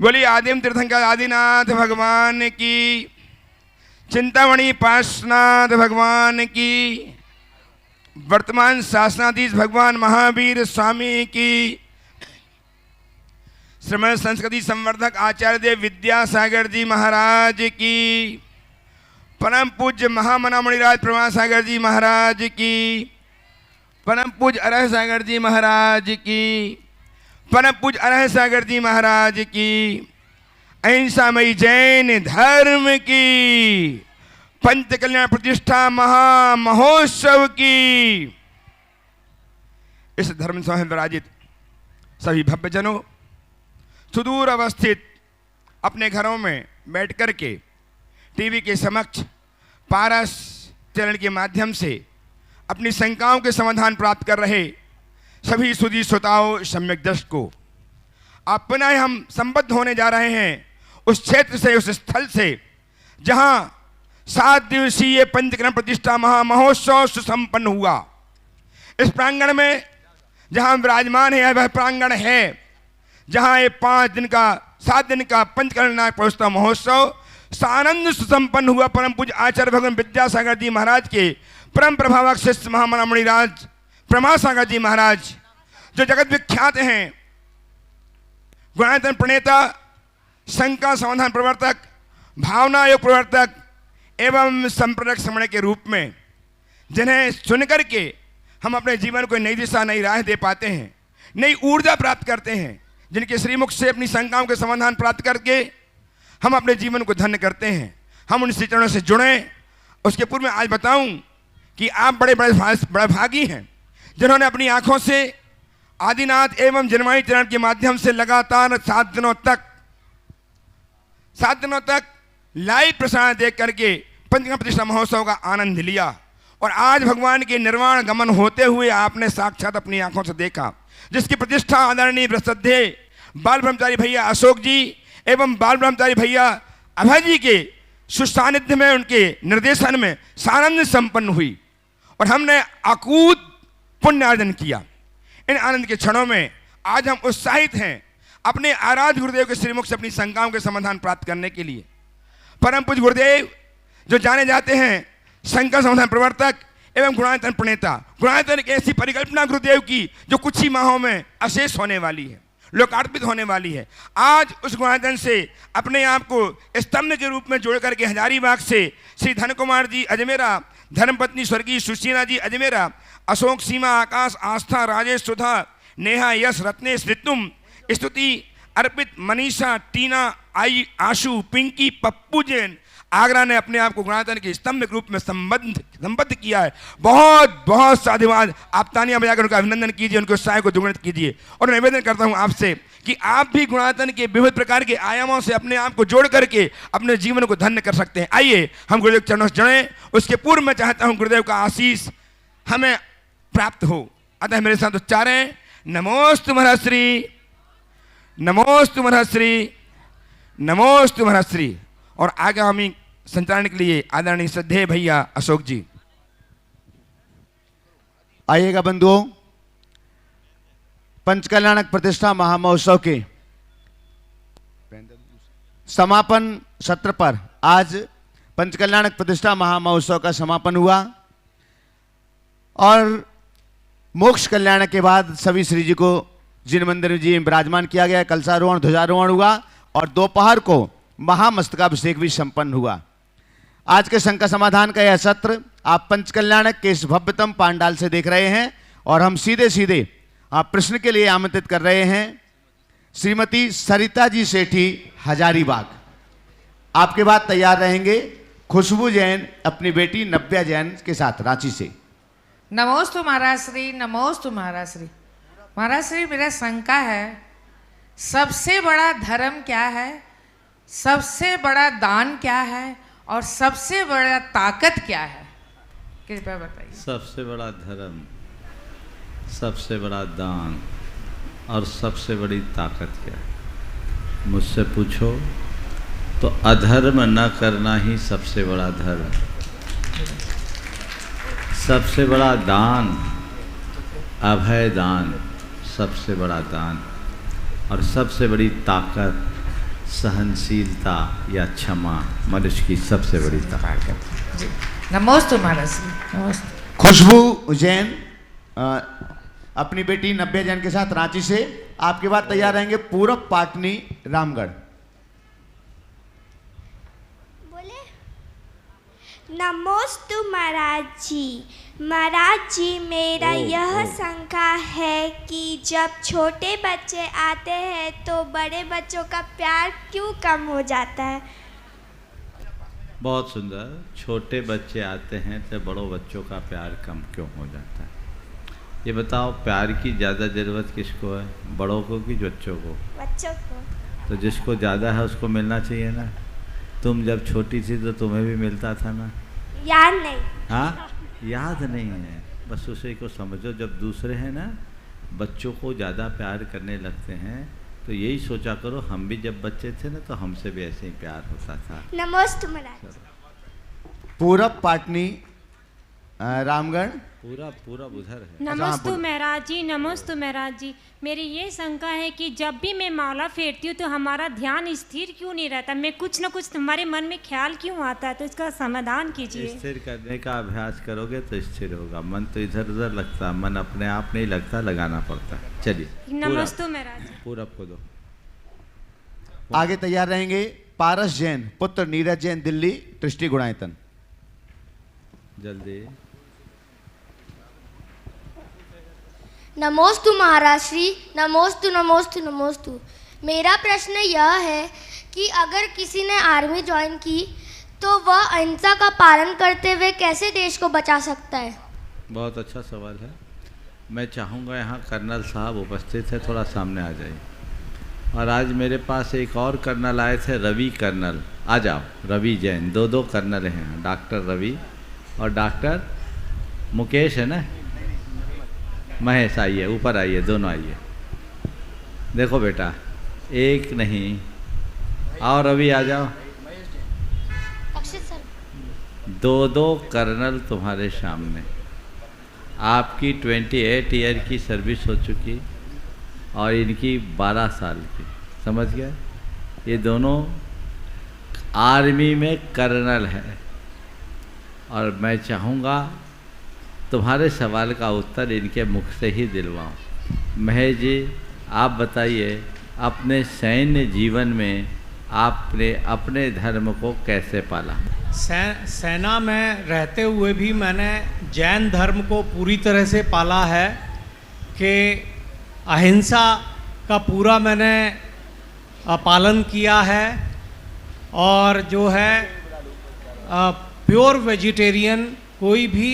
बोली आदिम तीर्थंकर आदिनाथ भगवान की, चिंतामणि पार्श्वनाथ भगवान की, वर्तमान शासनाधीश भगवान महावीर स्वामी की, श्रीमद संस्कृति संवर्धक आचार्य देव विद्यासागर जी महाराज की, परम पूज्य महामना मुनिराज प्रभा सागर जी महाराज की, परम पूज्य अरह सागर जी महाराज की, परम पूज्य अरह सागर जी महाराज की, अहिंसामयी जैन धर्म की, पंच कल्याण प्रतिष्ठा महा महोत्सव की, इस धर्म सभा में विराजित सभी भव्यजनों, सुदूर अवस्थित अपने घरों में बैठ कर के टीवी के समक्ष पारस चरण के माध्यम से अपनी शंकाओं के समाधान प्राप्त कर रहे सभी सुधी श्रोताओं सम्यक दर्शकों, आप पुनः हम संबद्ध होने जा रहे हैं उस क्षेत्र से, उस स्थल से जहां 7 दिवसीय पंचकरण प्रतिष्ठा महा महोत्सव सुसंपन्न हुआ। इस प्रांगण में जहां विराजमान है वह प्रांगण है जहां ये 7 दिन का पंचकरण नाग प्रतिष्ठा महोत्सव सानंद सुसंपन्न हुआ। परम पूज्य आचार्य भगवान विद्यासागर जी महाराज के परम प्रभावक शिष्य महामना मुनिराज प्रमा सागर जी महाराज, जो जगत विख्यात हैं, गुणायतन प्रणेता, शंका समाधान प्रवर्तक, भावना योग प्रवर्तक एवं संप्रदायिक श्रमण के रूप में, जिन्हें सुनकर के हम अपने जीवन को नई दिशा, नई राह दे पाते हैं, नई ऊर्जा प्राप्त करते हैं, जिनके श्रीमुख से अपनी शंकाओं के समाधान प्राप्त करके हम अपने जीवन को धन्य करते हैं। हम उन चरणों से जुड़े। उसके पूर्व में आज बताऊं कि आप बड़े भागी हैं जिन्होंने अपनी आंखों से आदिनाथ एवं जनवाणी चरण के माध्यम से लगातार 7 दिनों तक लाइव प्रसारण देख करके पंचकरण प्रतिष्ठा महोत्सव का आनंद लिया। और आज भगवान के निर्वाण गमन होते हुए आपने साक्षात अपनी आंखों से देखा, जिसकी प्रतिष्ठा आदरणीय श्रद्धेय बाल ब्रह्मचारी भैया अशोक जी एवं बाल ब्रह्मचारी भैया अभय जी के सुसानिध्य में, उनके निर्देशन में सानंद संपन्न हुई और हमने अकूत पुण्य अर्जन किया। इन आनंद के क्षणों में आज हम उत्साहित हैं अपने आराध्य गुरुदेव के श्रीमुख से अपनी शंकाओं के समाधान प्राप्त करने के लिए। परम पूज्य गुरुदेव जो जाने जाते हैं शंका समाधान प्रवर्तक एवं गुणायतन प्रणेता, गुणायतन एक ऐसी परिकल्पना गुरुदेव की जो कुछ ही माहों में अशेष होने वाली है, लोकार्पित होने वाली है। आज उस गुणायतन से अपने आप को स्तंभ के रूप में जोड़ करके हजारीबाग से श्री धन कुमार जी अजमेरा, धर्मपत्नी स्वर्गीय सुशीला जी अजमेरा, अशोक, सीमा, आकाश, आस्था, राजेश, सुधा, नेहा, यश, रत्नेश, ऋतुम, स्तुति, अर्पित, मनीषा, टीना, आई, आशु, पिंकी, पप्पू जैन, आगरा ने अपने आप को गुणायतन के स्तंभ के रूप में संबद्ध किया है। बहुत बहुत साधुवाद। आप तालियां बजाकर उनका अभिनंदन कीजिए, उनके उत्साह को दुगुणित कीजिए। और निवेदन करता हूं आपसे कि आप भी गुणायतन के विविध प्रकार के आयामों से अपने आप को जोड़ करके अपने जीवन को धन्य कर सकते हैं। आइए हम गुरुदेव के चरणों से जुड़ें। उसके पूर्व मैं चाहता हूं गुरुदेव का आशीष हमें प्राप्त हो। अतः मेरे साथ उच्चारें, नमोस्तु महर्षि, नमोस्तु महर्षि, नमोस्तु महर्षि। और आगामी संचालन के लिए आदरणीय श्रद्धेय भैया अशोक जी। आइएगा बंधुओं, पंचकल्याणक प्रतिष्ठा महामहोत्सव के समापन सत्र पर आज पंचकल्याणक प्रतिष्ठा महामहोत्सव का समापन हुआ और मोक्ष कल्याण के बाद सभी श्री जी को जिन मंदिर जी में विराजमान किया गया, कलशारोहण, ध्वजारोहण हुआ और दोपहर को महामस्तकाभिषेक भी संपन्न हुआ। आज के शंका समाधान का यह सत्र आप पंचकल्याणक के इस भव्यतम पांडाल से देख रहे हैं और हम सीधे सीधे आप प्रश्न के लिए आमंत्रित कर रहे हैं श्रीमती सरिता जी सेठी हजारीबाग। आपके बाद तैयार रहेंगे खुशबू जैन अपनी बेटी नव्या जैन के साथ रांची से। नमोस्तु महाराज श्री, नमोस्तु महाराज श्री। महाराज श्री, मेरा शंका है, सबसे बड़ा धर्म क्या है, सबसे बड़ा दान क्या है और सबसे बड़ा ताकत क्या है? कृपया बताइए। सबसे बड़ा धर्म, सबसे बड़ा दान और सबसे बड़ी ताकत क्या है? मुझसे पूछो तो अधर्म न करना ही सबसे बड़ा धर्म, सबसे बड़ा दान, अभय दान सबसे बड़ा दान और सबसे बड़ी ताकत सहनशीलता या क्षमा मनुष्य की सबसे बड़ी ताकत। जी नमोस्तु महाराज श्री, नमस्ते। खुशबू जैन अपनी बेटी नव्या जैन के साथ रांची से। आपके बाद तैयार रहेंगे पूरब पाटनी रामगढ़। बोले नमोस्तु महाराज जी। महाराज जी मेरा यह शंका है कि जब छोटे बच्चे आते हैं तो बड़े बच्चों का प्यार क्यों कम हो जाता है? बहुत सुंदर। छोटे बच्चे आते हैं तो बड़ों बच्चों का प्यार कम क्यों हो जाता है? ये बताओ, प्यार की ज़्यादा ज़रूरत किसको है, बड़ों को कि बच्चों को? बच्चों को। तो जिसको ज़्यादा है उसको मिलना चाहिए ना। तुम जब छोटी थी तो तुम्हें भी मिलता था ना? याद नहीं। हाँ, याद नहीं है, बस उसे को समझो। जब दूसरे हैं ना बच्चों को ज़्यादा प्यार करने लगते हैं तो यही सोचा करो, हम भी जब बच्चे थे ना तो हमसे भी ऐसे ही प्यार होता था। नमोस्तु महाराज। पूरब पाटनी रामगढ़। पूरा उधर है। नमस्तु महाराज जी, नमस्तु महाराज जी। मेरी ये शंका है कि जब भी मैं माला फेरती हूँ तो हमारा ध्यान स्थिर क्यों नहीं रहता? मैं कुछ न कुछ हमारे मन में ख्याल क्यों आता है? तो इसका समाधान कीजिए। स्थिर करने का अभ्यास करोगे तो स्थिर होगा। मन तो इधर उधर लगता है, मन अपने आप नहीं लगता, लगाना पड़ता है। चलिए नमस्तु महाराज जी। पूरब को दो। आगे तैयार रहेंगे पारस जैन पुत्र नीरज जैन दिल्ली दृष्टि गुणायतन। जल्दी। नमोस्तु महाराज श्री, नमोस्तु नमोस्तु नमोस्तु। मेरा प्रश्न यह है कि अगर किसी ने आर्मी ज्वाइन की तो वह अहिंसा का पालन करते हुए कैसे देश को बचा सकता है? बहुत अच्छा सवाल है। मैं चाहूँगा यहाँ कर्नल साहब उपस्थित है, थोड़ा सामने आ जाइए। और आज मेरे पास एक और कर्नल आए थे, रवि कर्नल। आ जाओ, रवि जैन। दो कर्नल हैं, डॉक्टर रवि और डॉक्टर मुकेश है ना, महेश। आइए, ऊपर आइए, दोनों आइए। देखो बेटा, एक नहीं, और रवि आ जाओ। दो कर्नल तुम्हारे सामने। आपकी 28 ईयर की सर्विस हो चुकी और इनकी 12 साल की। समझ गए? ये दोनों आर्मी में कर्नल है। और मैं चाहूँगा तुम्हारे सवाल का उत्तर इनके मुख से ही दिलवाऊं। महेश जी, आप बताइए, अपने सैन्य जीवन में आपने अपने धर्म को कैसे पाला? सेना में रहते हुए भी मैंने जैन धर्म को पूरी तरह से पाला है कि अहिंसा का पूरा मैंने पालन किया है। और जो है प्योर वेजिटेरियन, कोई भी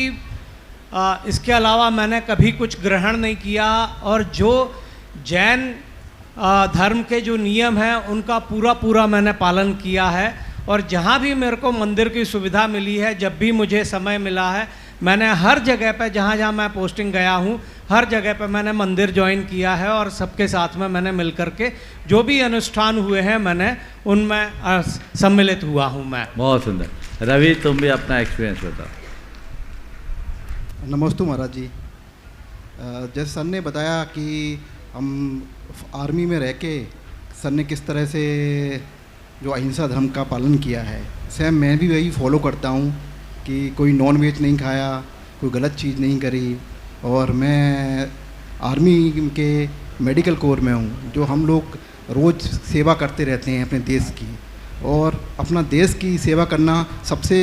इसके अलावा मैंने कभी कुछ ग्रहण नहीं किया। और जो जैन धर्म के जो नियम हैं उनका पूरा मैंने पालन किया है। और जहाँ भी मेरे को मंदिर की सुविधा मिली है, जब भी मुझे समय मिला है, मैंने हर जगह पे जहाँ मैं पोस्टिंग गया हूँ, हर जगह पे मैंने मंदिर ज्वाइन किया है। और सबके साथ में मैंने मिल कर के जो भी अनुष्ठान हुए हैं मैंने उनमें सम्मिलित हुआ हूँ मैं। बहुत सुंदर। रवि, तुम भी अपना एक्सपीरियंस बताओ। नमस्ते महाराज जी। जैसे सर ने बताया कि हम आर्मी में रह के सर ने किस तरह से जो अहिंसा धर्म का पालन किया है, सेम मैं भी वही फॉलो करता हूँ कि कोई नॉन वेज नहीं खाया, कोई गलत चीज़ नहीं करी। और मैं आर्मी के मेडिकल कोर में हूँ, जो हम लोग रोज़ सेवा करते रहते हैं अपने देश की। और अपना देश की सेवा करना सबसे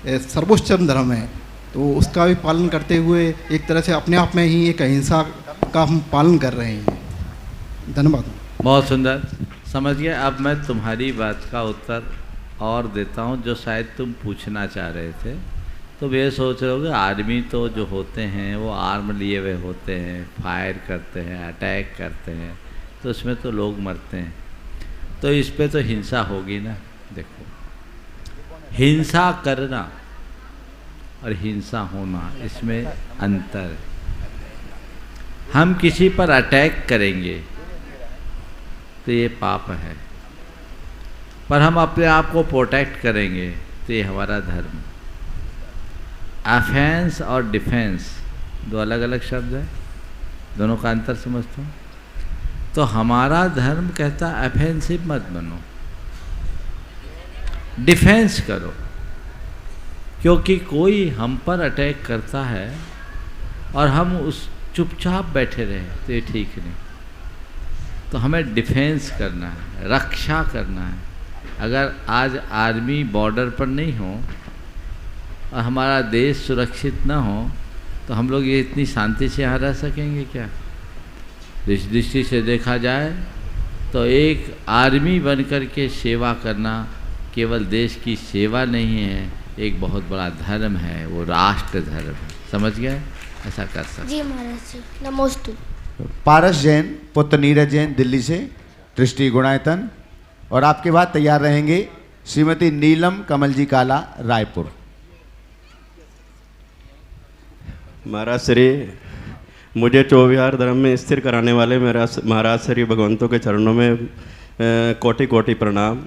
सर्वोच्च धर्म है, तो उसका भी पालन करते हुए एक तरह से अपने आप में ही एक अहिंसा का हम पालन कर रहे हैं। धन्यवाद। बहुत सुंदर, समझ गए। अब मैं तुम्हारी बात का उत्तर और देता हूँ जो शायद तुम पूछना चाह रहे थे। तो ये सोच रहे होगे आर्मी तो जो होते हैं वो आर्म लिए हुए होते हैं, फायर करते हैं, अटैक करते हैं, तो उसमें तो लोग मरते हैं, तो इस पे तो हिंसा होगी ना। देखो, हिंसा करना और हिंसा होना, इसमें अंतर है। हम किसी पर अटैक करेंगे तो ये पाप है, पर हम अपने आप को प्रोटेक्ट करेंगे तो ये हमारा धर्म। ऑफेंस और डिफेंस दो अलग अलग शब्द हैं, दोनों का अंतर समझता हूँ। तो हमारा धर्म कहता है ऑफेंसिव मत बनो, डिफेंस करो, क्योंकि कोई हम पर अटैक करता है और हम उस चुपचाप बैठे रहे तो ये ठीक नहीं। तो हमें डिफेंस करना है, रक्षा करना है। अगर आज आर्मी बॉर्डर पर नहीं हो और हमारा देश सुरक्षित ना हो तो हम लोग ये इतनी शांति से यहाँ रह सकेंगे क्या? इस दृष्टि से देखा जाए तो एक आर्मी बनकर के सेवा करना केवल देश की सेवा नहीं है, एक बहुत बड़ा धर्म है, वो राष्ट्र धर्म है। समझ गए? ऐसा कर सकते। जी महाराज जी, नमोस्तु। पारस जैन पुत्र नीरज जैन दिल्ली से, दृष्टि गुणायतन। और आपके बाद तैयार रहेंगे श्रीमती नीलम कमल जी काला, रायपुर। महाराज श्री, मुझे चौविहार धर्म में स्थिर कराने वाले मेरा महाराज श्री भगवंतों के चरणों में कोटि कोटि प्रणाम।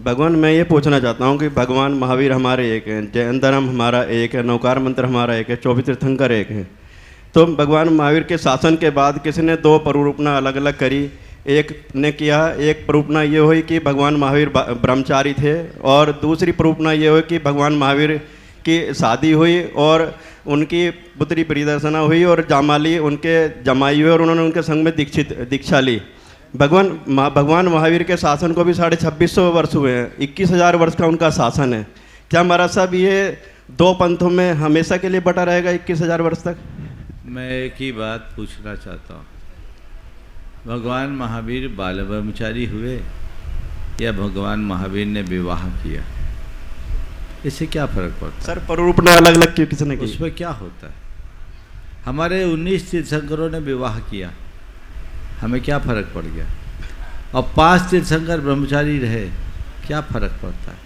भगवान, मैं ये पूछना चाहता हूँ कि भगवान महावीर हमारे एक हैं, जैन धर्म हमारा एक है, नौकार मंत्र हमारा एक है, 24 तीर्थंकर एक हैं। तो भगवान महावीर के शासन के बाद किसी ने 2 प्ररूपना अलग अलग करी। एक ने किया, एक प्ररूपना ये हुई कि भगवान महावीर ब्रह्मचारी थे, और दूसरी प्ररूपना ये हुई कि भगवान महावीर की शादी हुई और उनकी पुत्री प्रियदर्शना हुई और जामाली उनके जमाई हुए और उन्होंने उनके संग में दीक्षा ली। भगवान महावीर के शासन को भी 2650 वर्ष हुए हैं, 21,000 वर्ष का उनका शासन है। क्या महाराज साहब ये 2 पंथों में हमेशा के लिए बटा रहेगा 21,000 वर्ष तक? मैं एक ही बात पूछना चाहता हूँ, भगवान महावीर बाल ब्रह्मचारी हुए या भगवान महावीर ने विवाह किया? इससे क्या फर्क पड़ता है? सर प्ररूपना अलग अलग क्यों किसने की? उसमें क्या होता है? हमारे 19 तीर्थंकरों ने विवाह किया, हमें क्या फर्क पड़ गया? और 5 तीर्थंकर ब्रह्मचारी रहे, क्या फर्क पड़ता है?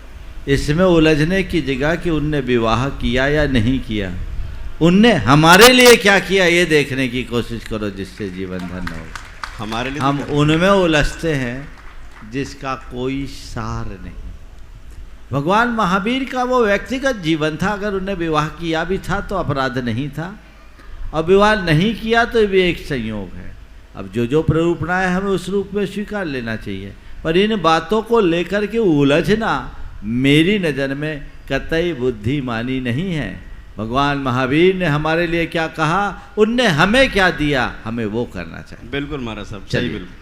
इसमें उलझने की जगह कि उनने विवाह किया या नहीं किया, उनने हमारे लिए क्या किया ये देखने की कोशिश करो, जिससे जीवन धन्य हो। हमारे लिए हम उनमें उलझते हैं जिसका कोई सार नहीं। भगवान महावीर का वो व्यक्तिगत जीवन था, अगर उन्हें विवाह किया भी था तो अपराध नहीं था, और विवाह नहीं किया तो भी एक संयोग है। अब जो प्ररूपणा है हमें उस रूप में स्वीकार लेना चाहिए, पर इन बातों को लेकर के उलझना मेरी नज़र में कतई बुद्धिमानी नहीं है। भगवान महावीर ने हमारे लिए क्या कहा, उनने हमें क्या दिया, हमें वो करना चाहिए। बिल्कुल महाराज साहब, सही बिल्कुल।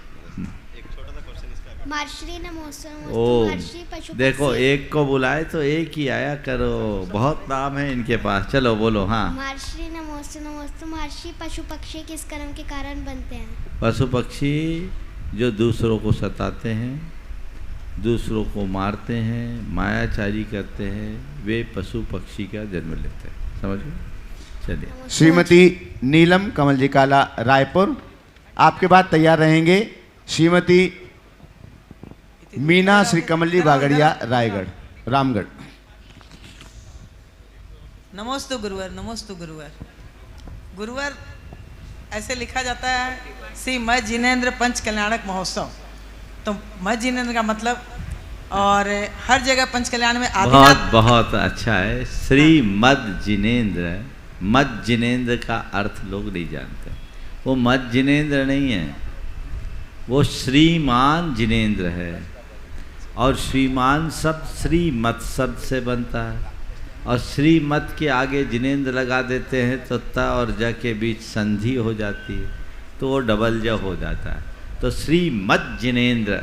महर्षि नमोस्तु ओ महर्षि पशु देखो, एक को बुलाए तो एक ही आया करो, बहुत नाम है इनके पास। चलो बोलो। हाँ, महर्षि नमोस्तु महर्षि पशु पक्षी किस कर्म के कारण बनते हैं? पशु पक्षी जो दूसरों को सताते हैं, दूसरों को मारते हैं, मायाचारी करते हैं, वे पशु पक्षी का जन्म लेते हैं। समझ गए? चलिए। श्रीमती नीलम कमल जी काला, रायपुर। आपके बाद तैयार रहेंगे श्रीमती मीना श्री कमल जी बागड़िया, रायगढ़, रामगढ़। नमोस्तु गुरुवर, नमोस्तु गुरुवर। गुरुवर, ऐसे लिखा जाता है श्री मद जिनेन्द्र पंच कल्याणक महोत्सव। तो मद जिनेन्द्र का मतलब, और हर जगह पंच कल्याण में बहुत बहुत अच्छा है। श्री मद जिनेन्द्र, मद जिनेन्द्र का अर्थ लोग नहीं जानते। वो मद जिनेन्द्र नहीं है, वो श्रीमान जिनेन्द्र है। और श्रीमान शब्द श्रीमत शब्द से बनता है, और श्रीमत के आगे जिनेन्द्र लगा देते हैं तो त और ज के बीच संधि हो जाती है, तो वो डबल ज हो जाता है। तो श्रीमद जिनेन्द्र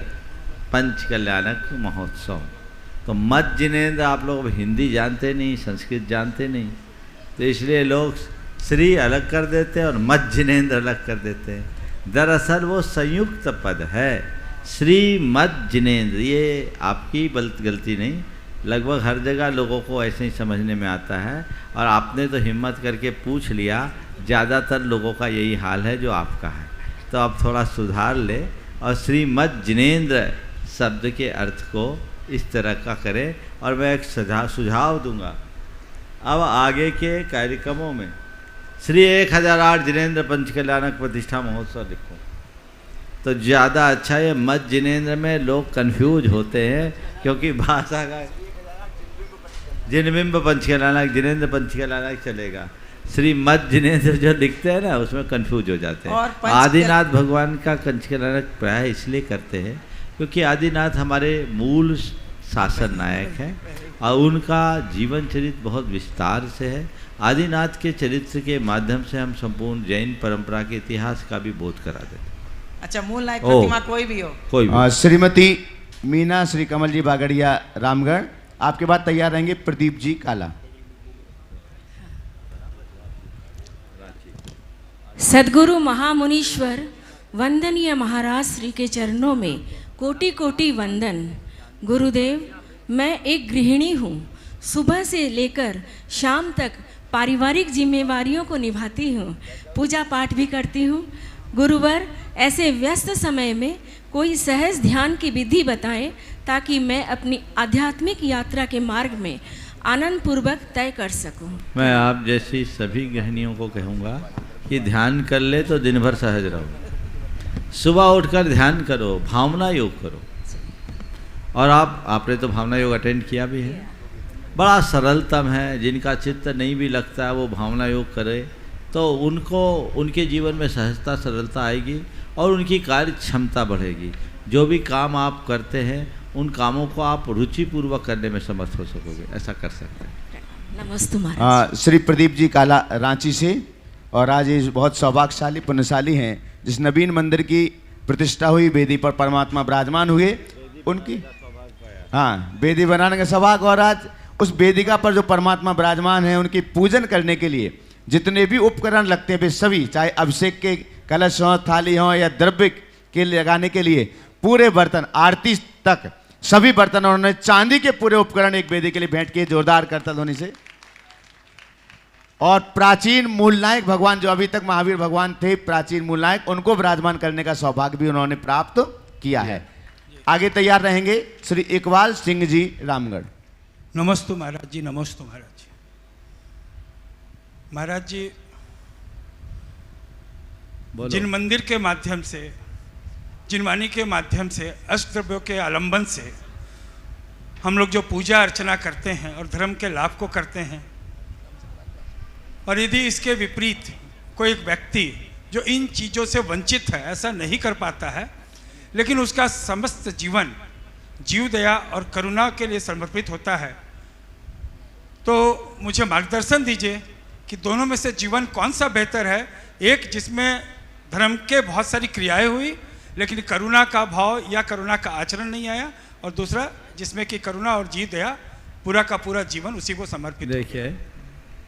पंच कल्याणक महोत्सव। तो मद जिनेन्द्र, आप लोग हिंदी जानते नहीं, संस्कृत जानते नहीं, तो इसलिए लोग श्री अलग कर देते हैं और मद जिनेन्द्र अलग कर देते हैं। दरअसल वो संयुक्त पद है, श्री मद जिनेन्द्र। ये आपकी गलती नहीं, लगभग हर जगह लोगों को ऐसे ही समझने में आता है, और आपने तो हिम्मत करके पूछ लिया। ज़्यादातर लोगों का यही हाल है जो आपका है, तो आप थोड़ा सुधार ले और श्री मद जिनेन्द्र शब्द के अर्थ को इस तरह का करें। और मैं एक सुझाव दूंगा, अब आगे के कार्यक्रमों में श्री 1008 जिनेन्द्र पंच कल्याणक प्रतिष्ठा महोत्सव लिखो तो ज़्यादा अच्छा है। मद जिनेन्द्र में लोग कंफ्यूज होते हैं, क्योंकि भाषा का जिनबिंब पंच कल्याणक, जिनेन्द्र पंच कल्याणक चलेगा। श्री मद जिनेन्द्र जो लिखते हैं ना, उसमें कंफ्यूज हो जाते हैं। आदिनाथ भगवान का पंच कल्याणक प्राय इसलिए करते हैं क्योंकि आदिनाथ हमारे मूल शासन नायक है और उनका जीवन चरित्र बहुत विस्तार से है। आदिनाथ के चरित्र के माध्यम से हम संपूर्ण जैन परंपरा के इतिहास का भी बोध करा देते। अच्छा, मूल नायक प्रतिमा कोई भी हो, कोई भी। श्रीमती मीना श्री कमल जी बागड़िया रामगढ़, आपके बाद तैयार रहेंगे प्रदीप जी काला। सद्गुरु महामुनीश्वर वंदनीय महाराज श्री के चरणों में कोटि कोटि वंदन। गुरुदेव, मैं एक गृहिणी हूँ। सुबह से लेकर शाम तक पारिवारिक जिम्मेवारियों को निभाती हूँ, पूजा पाठ भी करती हूँ। गुरुवर, ऐसे व्यस्त समय में कोई सहज ध्यान की विधि बताएं ताकि मैं अपनी आध्यात्मिक यात्रा के मार्ग में आनंद पूर्वक तय कर सकूं। मैं आप जैसी सभी गृहिणियों को कहूँगा कि ध्यान कर ले तो दिन भर सहज रहो। सुबह उठकर ध्यान करो, भावना योग करो। और आपने तो भावना योग अटेंड किया भी है, बड़ा सरलतम है। जिनका चित्त नहीं भी लगता है वो भावना योग करे तो उनको उनके जीवन में सहजता सरलता आएगी और उनकी कार्य क्षमता बढ़ेगी। जो भी काम आप करते हैं उन कामों को आप रुचिपूर्वक करने में समर्थ हो सकोगे, ऐसा कर सकते हैं। नमस्ते महाराज। श्री प्रदीप जी काला रांची से, और आज ये बहुत सौभाग्यशाली पुण्यशाली हैं जिस नवीन मंदिर की प्रतिष्ठा हुई, वेदी पर परमात्मा विराजमान हुए, उनकी वेदी बनाने का सौभाग्य। और आज उस वेदिका पर जो परमात्मा विराजमान है उनकी पूजन करने के लिए जितने भी उपकरण लगते हैं वे सभी, चाहे अभिषेक के कलश हों, थाली हों या द्रव्य के लगाने के लिए पूरे बर्तन, आरती तक सभी बर्तन उन्होंने चांदी के पूरे उपकरण एक वेदी के लिए भेंट किए, जोरदार करतल ध्वनि से। और प्राचीन मूल नायक भगवान जो अभी तक महावीर भगवान थे, प्राचीन मूल नायक, उनको विराजमान करने का सौभाग्य भी उन्होंने प्राप्त किया है। आगे तैयार रहेंगे श्री इकबाल सिंह जी रामगढ़। नमस्ते महाराज जी, नमस्ते महाराज जी। महाराज जी, जिन मंदिर के माध्यम से, जिन वाणी के माध्यम से, अष्टद्रव्यों के आलंबन से हम लोग जो पूजा अर्चना करते हैं और धर्म के लाभ को करते हैं, और यदि इसके विपरीत कोई एक व्यक्ति जो इन चीज़ों से वंचित है, ऐसा नहीं कर पाता है, लेकिन उसका समस्त जीवन जीव दया और करुणा के लिए समर्पित होता है, तो मुझे मार्गदर्शन दीजिए कि दोनों में से जीवन कौन सा बेहतर है। एक जिसमें धर्म के बहुत सारी क्रियाएं हुई लेकिन करुणा का भाव या करुणा का आचरण नहीं आया, और दूसरा जिसमें कि करुणा और जीव दया पूरा का पूरा जीवन उसी को समर्पित। देखिए,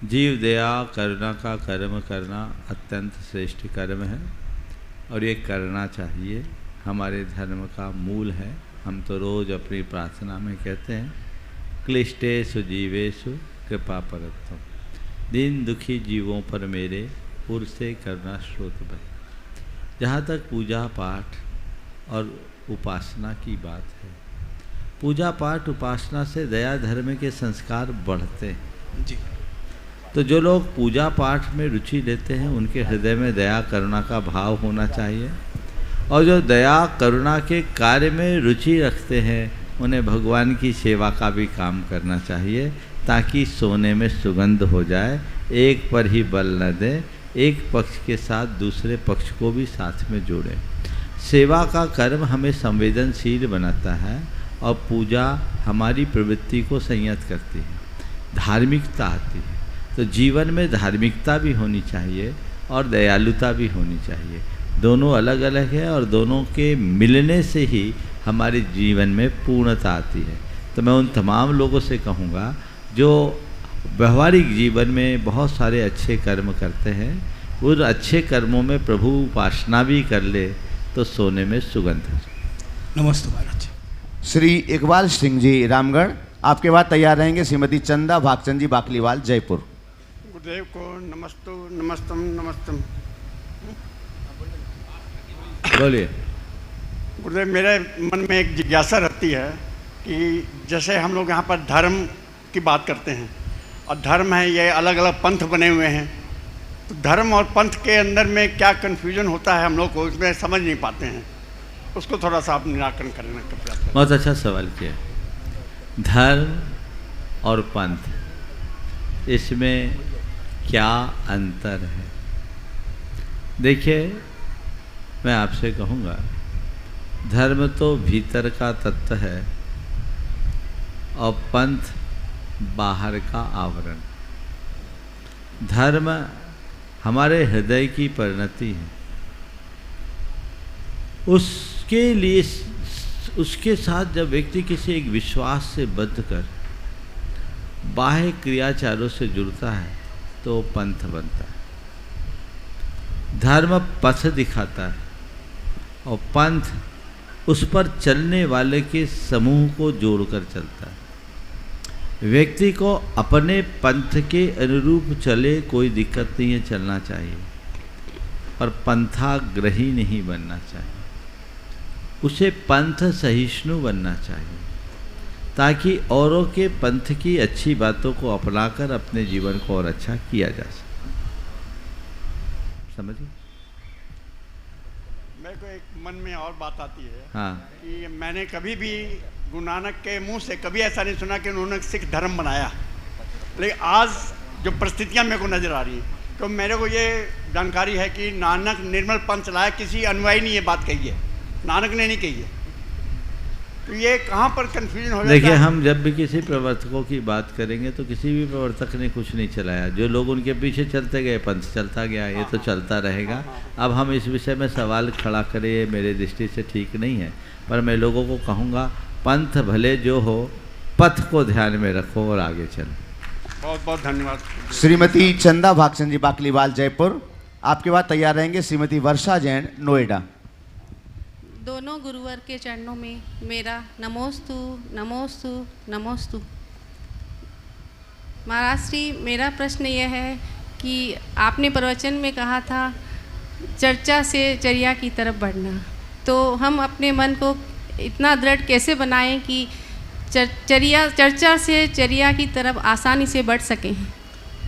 जीव दया करुणा का कर्म करना अत्यंत श्रेष्ठ कर्म है और ये करना चाहिए, हमारे धर्म का मूल है। हम तो रोज़ अपनी प्रार्थना में कहते हैं, क्लिष्टेषु जीवेषु कृपा परत्वम, दीन दुखी जीवों पर मेरे पुर से करुणा स्रोत बहे। जहाँ तक पूजा पाठ और उपासना की बात है, पूजा पाठ उपासना से दया धर्म के संस्कार बढ़ते हैं जी। तो जो लोग पूजा पाठ में रुचि लेते हैं उनके हृदय में दया करुणा का भाव होना चाहिए, और जो दया करुणा के कार्य में रुचि रखते हैं उन्हें भगवान की सेवा का भी काम करना चाहिए, ताकि सोने में सुगंध हो जाए। एक पर ही बल न दें, एक पक्ष के साथ दूसरे पक्ष को भी साथ में जोड़ें। सेवा का कर्म हमें संवेदनशील बनाता है और पूजा हमारी प्रवृत्ति को संयत करती है, धार्मिकता आती है। तो जीवन में धार्मिकता भी होनी चाहिए और दयालुता भी होनी चाहिए। दोनों अलग अलग है और दोनों के मिलने से ही हमारे जीवन में पूर्णता आती है। तो मैं उन तमाम लोगों से कहूँगा जो व्यवहारिक जीवन में बहुत सारे अच्छे कर्म करते हैं, उन अच्छे कर्मों में प्रभु उपासना भी कर ले तो सोने में सुगंध है। नमस्ते महाराज। श्री इकबाल सिंह जी रामगढ़, आपके बाद तैयार रहेंगे श्रीमती चंदा भागचंद जी बाकलीवाल जयपुर। गुरुदेव को नमस्तु नमस्तम नमस्तम। बोलिए। गुरुदेव, मेरे मन में एक जिज्ञासा रहती है कि जैसे हम लोग यहाँ पर धर्म की बात करते हैं और धर्म है, ये अलग अलग पंथ बने हुए हैं, तो धर्म और पंथ के अंदर में क्या कन्फ्यूजन होता है हम लोग को उसमें समझ नहीं पाते हैं, उसको थोड़ा सा आप निराकरण करने का प्रयास करें। बहुत अच्छा सवाल किया। धर्म और पंथ, इसमें क्या अंतर है? देखिए, मैं आपसे कहूँगा, धर्म तो भीतर का तत्व है और पंथ बाहर का आवरण। धर्म हमारे हृदय की परिणति है। उसके लिए, उसके साथ जब व्यक्ति किसी एक विश्वास से बद्ध कर बाह्य क्रियाचारों से जुड़ता है तो वो पंथ बनता है। धर्म पथ दिखाता है और पंथ उस पर चलने वाले के समूह को जोड़कर चलता है। व्यक्ति को अपने पंथ के अनुरूप चले, कोई दिक्कत नहीं है, चलना चाहिए, पर पंथाग्रही नहीं बनना चाहिए। उसे पंथ सहिष्णु बनना चाहिए ताकि औरों के पंथ की अच्छी बातों को अपनाकर अपने जीवन को और अच्छा किया जा सके। समझिए? मेरे को एक मन में और बात आती है। हाँ। कि मैंने कभी भी गुरु नानक के मुंह से कभी ऐसा नहीं सुना कि उन्होंने सिख धर्म बनाया, लेकिन आज जो परिस्थितियां मेरे को नज़र आ रही हैं तो मेरे को ये जानकारी है कि नानक निर्मल पंथ चलाया, किसी अनुयायी ने ये बात कही है, नानक ने नहीं कही है। तो ये कहाँ पर कन्फ्यूजन हो जाता है? देखिए, हम जब भी किसी प्रवर्तकों की बात करेंगे तो किसी भी प्रवर्तक ने कुछ नहीं चलाया, जो लोग उनके पीछे चलते गए पंथ चलता गया, ये तो चलता रहेगा। अब हम इस विषय में सवाल खड़ा करें ये मेरे दृष्टि से ठीक नहीं है, पर मैं लोगों को कहूँगा पंथ भले जो हो, पथ को ध्यान में रखो और आगे चलो। बहुत बहुत धन्यवाद। श्रीमती चंदा भागचंद जी बाकलीवाल जयपुर, आपके बाद तैयार रहेंगे श्रीमती वर्षा जैन नोएडा। दोनों गुरुवर के चरणों में मेरा नमोस्तु नमोस्तु नमोस्तु। महाराज श्री, मेरा प्रश्न यह है कि आपने प्रवचन में कहा था चर्चा से चर्या की तरफ बढ़ना, तो हम अपने मन को इतना दृढ़ कैसे बनाएं कि चर्चा से चर्या की तरफ आसानी से बढ़ सकें?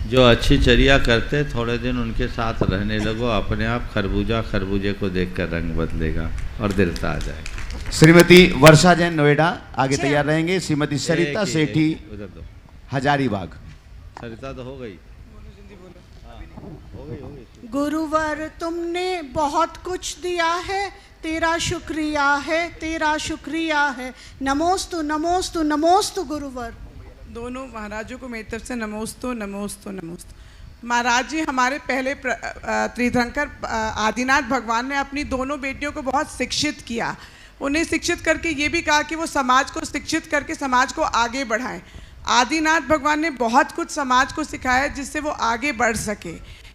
जो अच्छी चर्या करते थोड़े दिन उनके साथ रहने लगो, अपने आप खरबूजे को देखकर रंग बदलेगा और दृढ़ता आ जाएगी। श्रीमती वर्षा जैन नोएडा, आगे तैयार रहेंगे श्रीमती सरिता सेठी उधर दो। हजारीबाग। सरिता तो हो गई। गुरुवर, तुमने बहुत कुछ दिया है, तेरा शुक्रिया है, तेरा शुक्रिया है। नमोस्तु नमोस्तु नमोस्तु गुरुवर। दोनों महाराजों को मेरी तरफ से नमोस्तु नमोस्तु नमोस्तु। महाराज जी, हमारे पहले तीर्थंकर आदिनाथ भगवान ने अपनी दोनों बेटियों को बहुत शिक्षित किया। उन्हें शिक्षित करके ये भी कहा कि वो समाज को शिक्षित करके समाज को आगे बढ़ाएं। आदिनाथ भगवान ने बहुत कुछ समाज को सिखाया जिससे वो आगे बढ़ सके।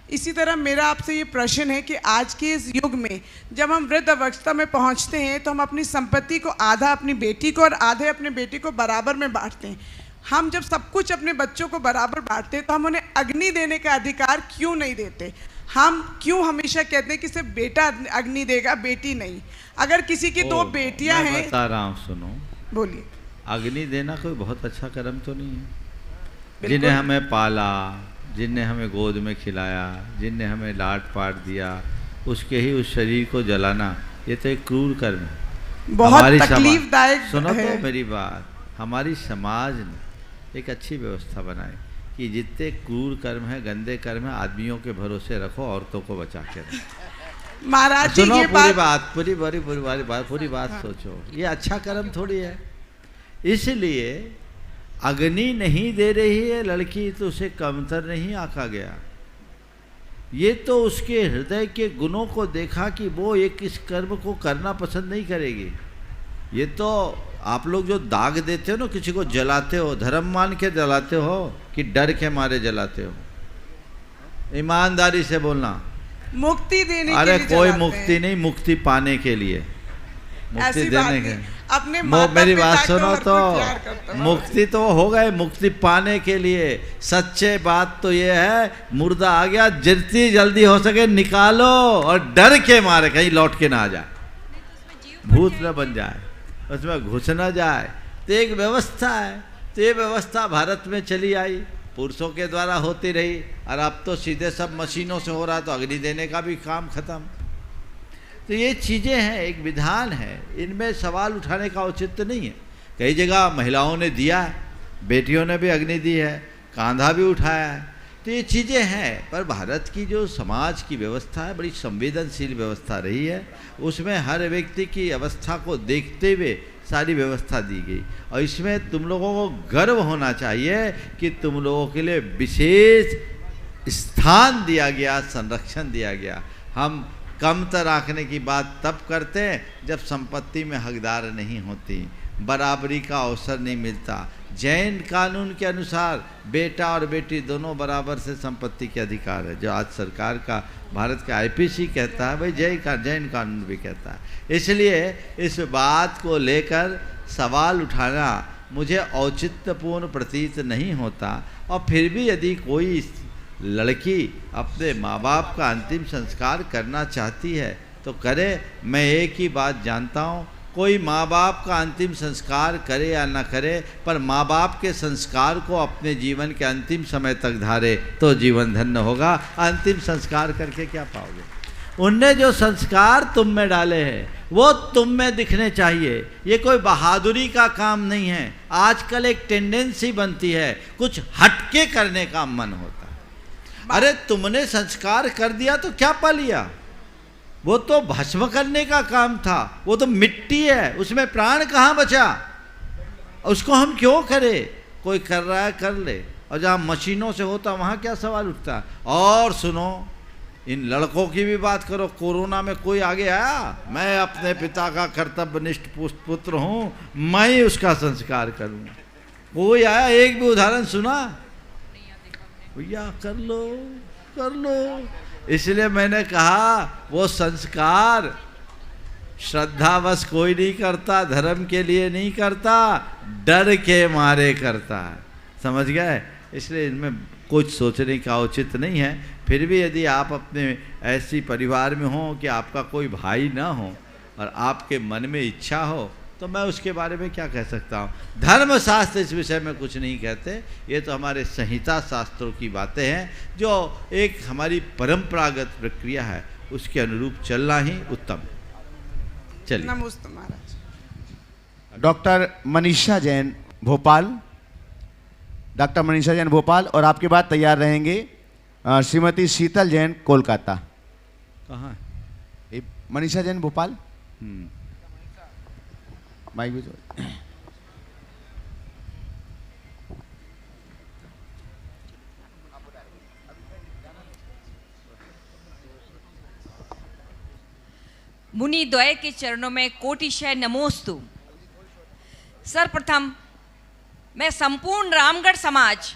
इसी तरह मेरा आपसे ये प्रश्न है कि आज के इस युग में जब हम वृद्ध अवस्था में पहुंचते हैं तो हम अपनी संपत्ति को आधा अपनी बेटी को और आधे अपने बेटे को बराबर में बांटते हैं। हम जब सब कुछ अपने बच्चों को बराबर बांटते हैं तो हम उन्हें अग्नि देने का अधिकार क्यों नहीं देते? हम क्यों हमेशा कहते हैं कि सिर्फ बेटा अग्नि देगा, बेटी नहीं? अगर किसी की दो बेटियां हैं, बता रहा हूँ, सुनो। बोलिए। अग्नि देना कोई बहुत अच्छा कर्म तो नहीं है। जिन्हें हमें पाला, जिनने हमें गोद में खिलाया, जिनने हमें लाड पाट दिया, उसके ही उस शरीर को जलाना, ये तो एक क्रूर कर्म है। बहुत तकलीफदायक। सुनो तो मेरी बात, हमारी समाज ने एक अच्छी व्यवस्था बनाई कि जितने क्रूर कर्म है, गंदे कर्म है, आदमियों के भरोसे रखो, औरतों को बचा के रखो। महाराज जी, सुनो ये पूरी बात सोचो, ये अच्छा कर्म थोड़ी है। इसलिए अग्नि नहीं दे रही है लड़की तो उसे कमतर नहीं आका गया। ये तो उसके हृदय के गुणों को देखा कि वो एक इस कर्म को करना पसंद नहीं करेगी। ये तो आप लोग जो दाग देते हो ना, किसी को जलाते हो, धर्म मान के जलाते हो कि डर के मारे जलाते हो? ईमानदारी से बोलना। मुक्ति देने के अरे लिए कोई जलाते मुक्ति हैं। नहीं, मुक्ति पाने के लिए, मुक्ति ऐसी देने बात के। नहीं। अपने माता मेरी पिता बात को सुनो हर कोई प्यार करता तो है। मुक्ति तो हो गए, मुक्ति पाने के लिए सच्चे बात तो ये है, मुर्दा आ गया, जितनी जल्दी हो सके निकालो और डर के मारे कहीं लौट के ना आ जाए, भूत न बन जाए, उसमें घुस न जाए। तो एक व्यवस्था है, तो ये व्यवस्था भारत में चली आई, पुरुषों के द्वारा होती रही, और अब तो सीधे सब मशीनों से हो रहा, तो अग्नि देने का भी काम खत्म। तो ये चीज़ें हैं, एक विधान है, इनमें सवाल उठाने का औचित्य नहीं है। कई जगह महिलाओं ने दिया है, बेटियों ने भी अग्नि दी है, कांधा भी उठाया है, तो ये चीज़ें हैं। पर भारत की जो समाज की व्यवस्था है, बड़ी संवेदनशील व्यवस्था रही है। उसमें हर व्यक्ति की अवस्था को देखते हुए सारी व्यवस्था दी गई। और इसमें तुम लोगों को गर्व होना चाहिए कि तुम लोगों के लिए विशेष स्थान दिया गया, संरक्षण दिया गया। हम कमतर आंकने की बात तब करते हैं जब संपत्ति में हकदार नहीं होती, बराबरी का अवसर नहीं मिलता। जैन कानून के अनुसार बेटा और बेटी दोनों बराबर से संपत्ति के अधिकार है, जो आज सरकार का भारत का आईपीसी कहता है, भाई जैन कानून भी कहता है। इसलिए इस बात को लेकर सवाल उठाना मुझे औचित्यपूर्ण प्रतीत नहीं होता। और फिर भी यदि कोई लड़की अपने माँ बाप का अंतिम संस्कार करना चाहती है तो करे। मैं एक ही बात जानता हूँ, कोई माँ बाप का अंतिम संस्कार करे या ना करे, पर माँ बाप के संस्कार को अपने जीवन के अंतिम समय तक धारे तो जीवन धन्य होगा। अंतिम संस्कार करके क्या पाओगे? उनने जो संस्कार तुम में डाले हैं वो तुम में दिखने चाहिए। ये कोई बहादुरी का काम नहीं है। आजकल एक टेंडेंसी बनती है, कुछ हटके करने का मन होता है। अरे तुमने संस्कार कर दिया तो क्या पा लिया? वो तो भस्म करने का काम था, वो तो मिट्टी है, उसमें प्राण कहाँ बचा? उसको हम क्यों करें? कोई कर रहा है कर ले, और जहाँ मशीनों से होता वहाँ क्या सवाल उठता? और सुनो, इन लड़कों की भी बात करो। कोरोना में कोई आगे आया? मैं अपने पिता का कर्तव्यनिष्ठ पुत्र हूँ, मैं ही उसका संस्कार करूँगा। कोई आया? एक भी उदाहरण सुना? भैया कर लो कर लो। इसलिए मैंने कहा वो संस्कार श्रद्धावश कोई नहीं करता, धर्म के लिए नहीं करता, डर के मारे करता है। समझ गए? इसलिए इनमें कुछ सोचने का औचित नहीं है। फिर भी यदि आप अपने ऐसी परिवार में हो कि आपका कोई भाई ना हो और आपके मन में इच्छा हो, तो मैं उसके बारे में क्या कह सकता हूँ? धर्मशास्त्र इस विषय में कुछ नहीं कहते। ये तो हमारे संहिता शास्त्रों की बातें हैं, जो एक हमारी परंपरागत प्रक्रिया है, उसके अनुरूप चलना ही उत्तम। चलिए। नमस्ते महाराज। डॉक्टर मनीषा जैन भोपाल, डॉक्टर मनीषा जैन भोपाल, और आपके बाद तैयार रहेंगे श्रीमती शीतल जैन कोलकाता। कहाँ? मनीषा जैन भोपाल। माइक भी मुनि द्वय के चरणों में कोटिशय नमोस्तु। सर्वप्रथम मैं संपूर्ण रामगढ़ समाज,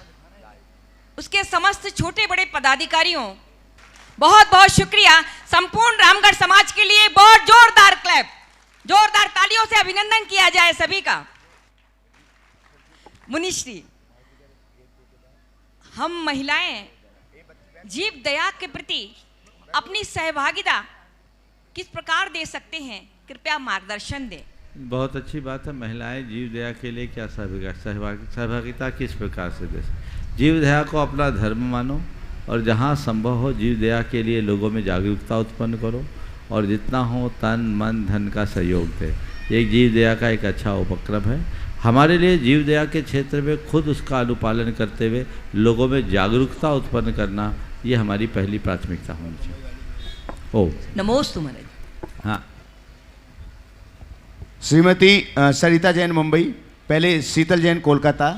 उसके समस्त छोटे बड़े पदाधिकारियों, बहुत बहुत शुक्रिया। संपूर्ण रामगढ़ समाज के लिए बहुत जोरदार क्लैप, जोरदार तालियों से अभिनंदन किया जाए सभी का। मुनिश्री, हम महिलाएं जीव दया के प्रति अपनी सहभागिता किस प्रकार दे सकते हैं, कृपया मार्गदर्शन दें। बहुत अच्छी बात है। महिलाएं जीव दया के लिए क्या सहभागिता किस प्रकार से दे? जीव दया को अपना धर्म मानो और जहाँ संभव हो जीव दया के लिए लोगों में जागरूकता उत्पन्न करो, और जितना हो तन मन धन का सहयोग दे। एक जीव दया का एक अच्छा उपक्रम है। हमारे लिए जीव दया के क्षेत्र में खुद उसका अनुपालन करते हुए लोगों में जागरूकता उत्पन्न करना, ये हमारी पहली प्राथमिकता होनी चाहिए। ओ नमोस्तु महाराज। हाँ, श्रीमती सरिता जैन मुंबई, पहले शीतल जैन कोलकाता।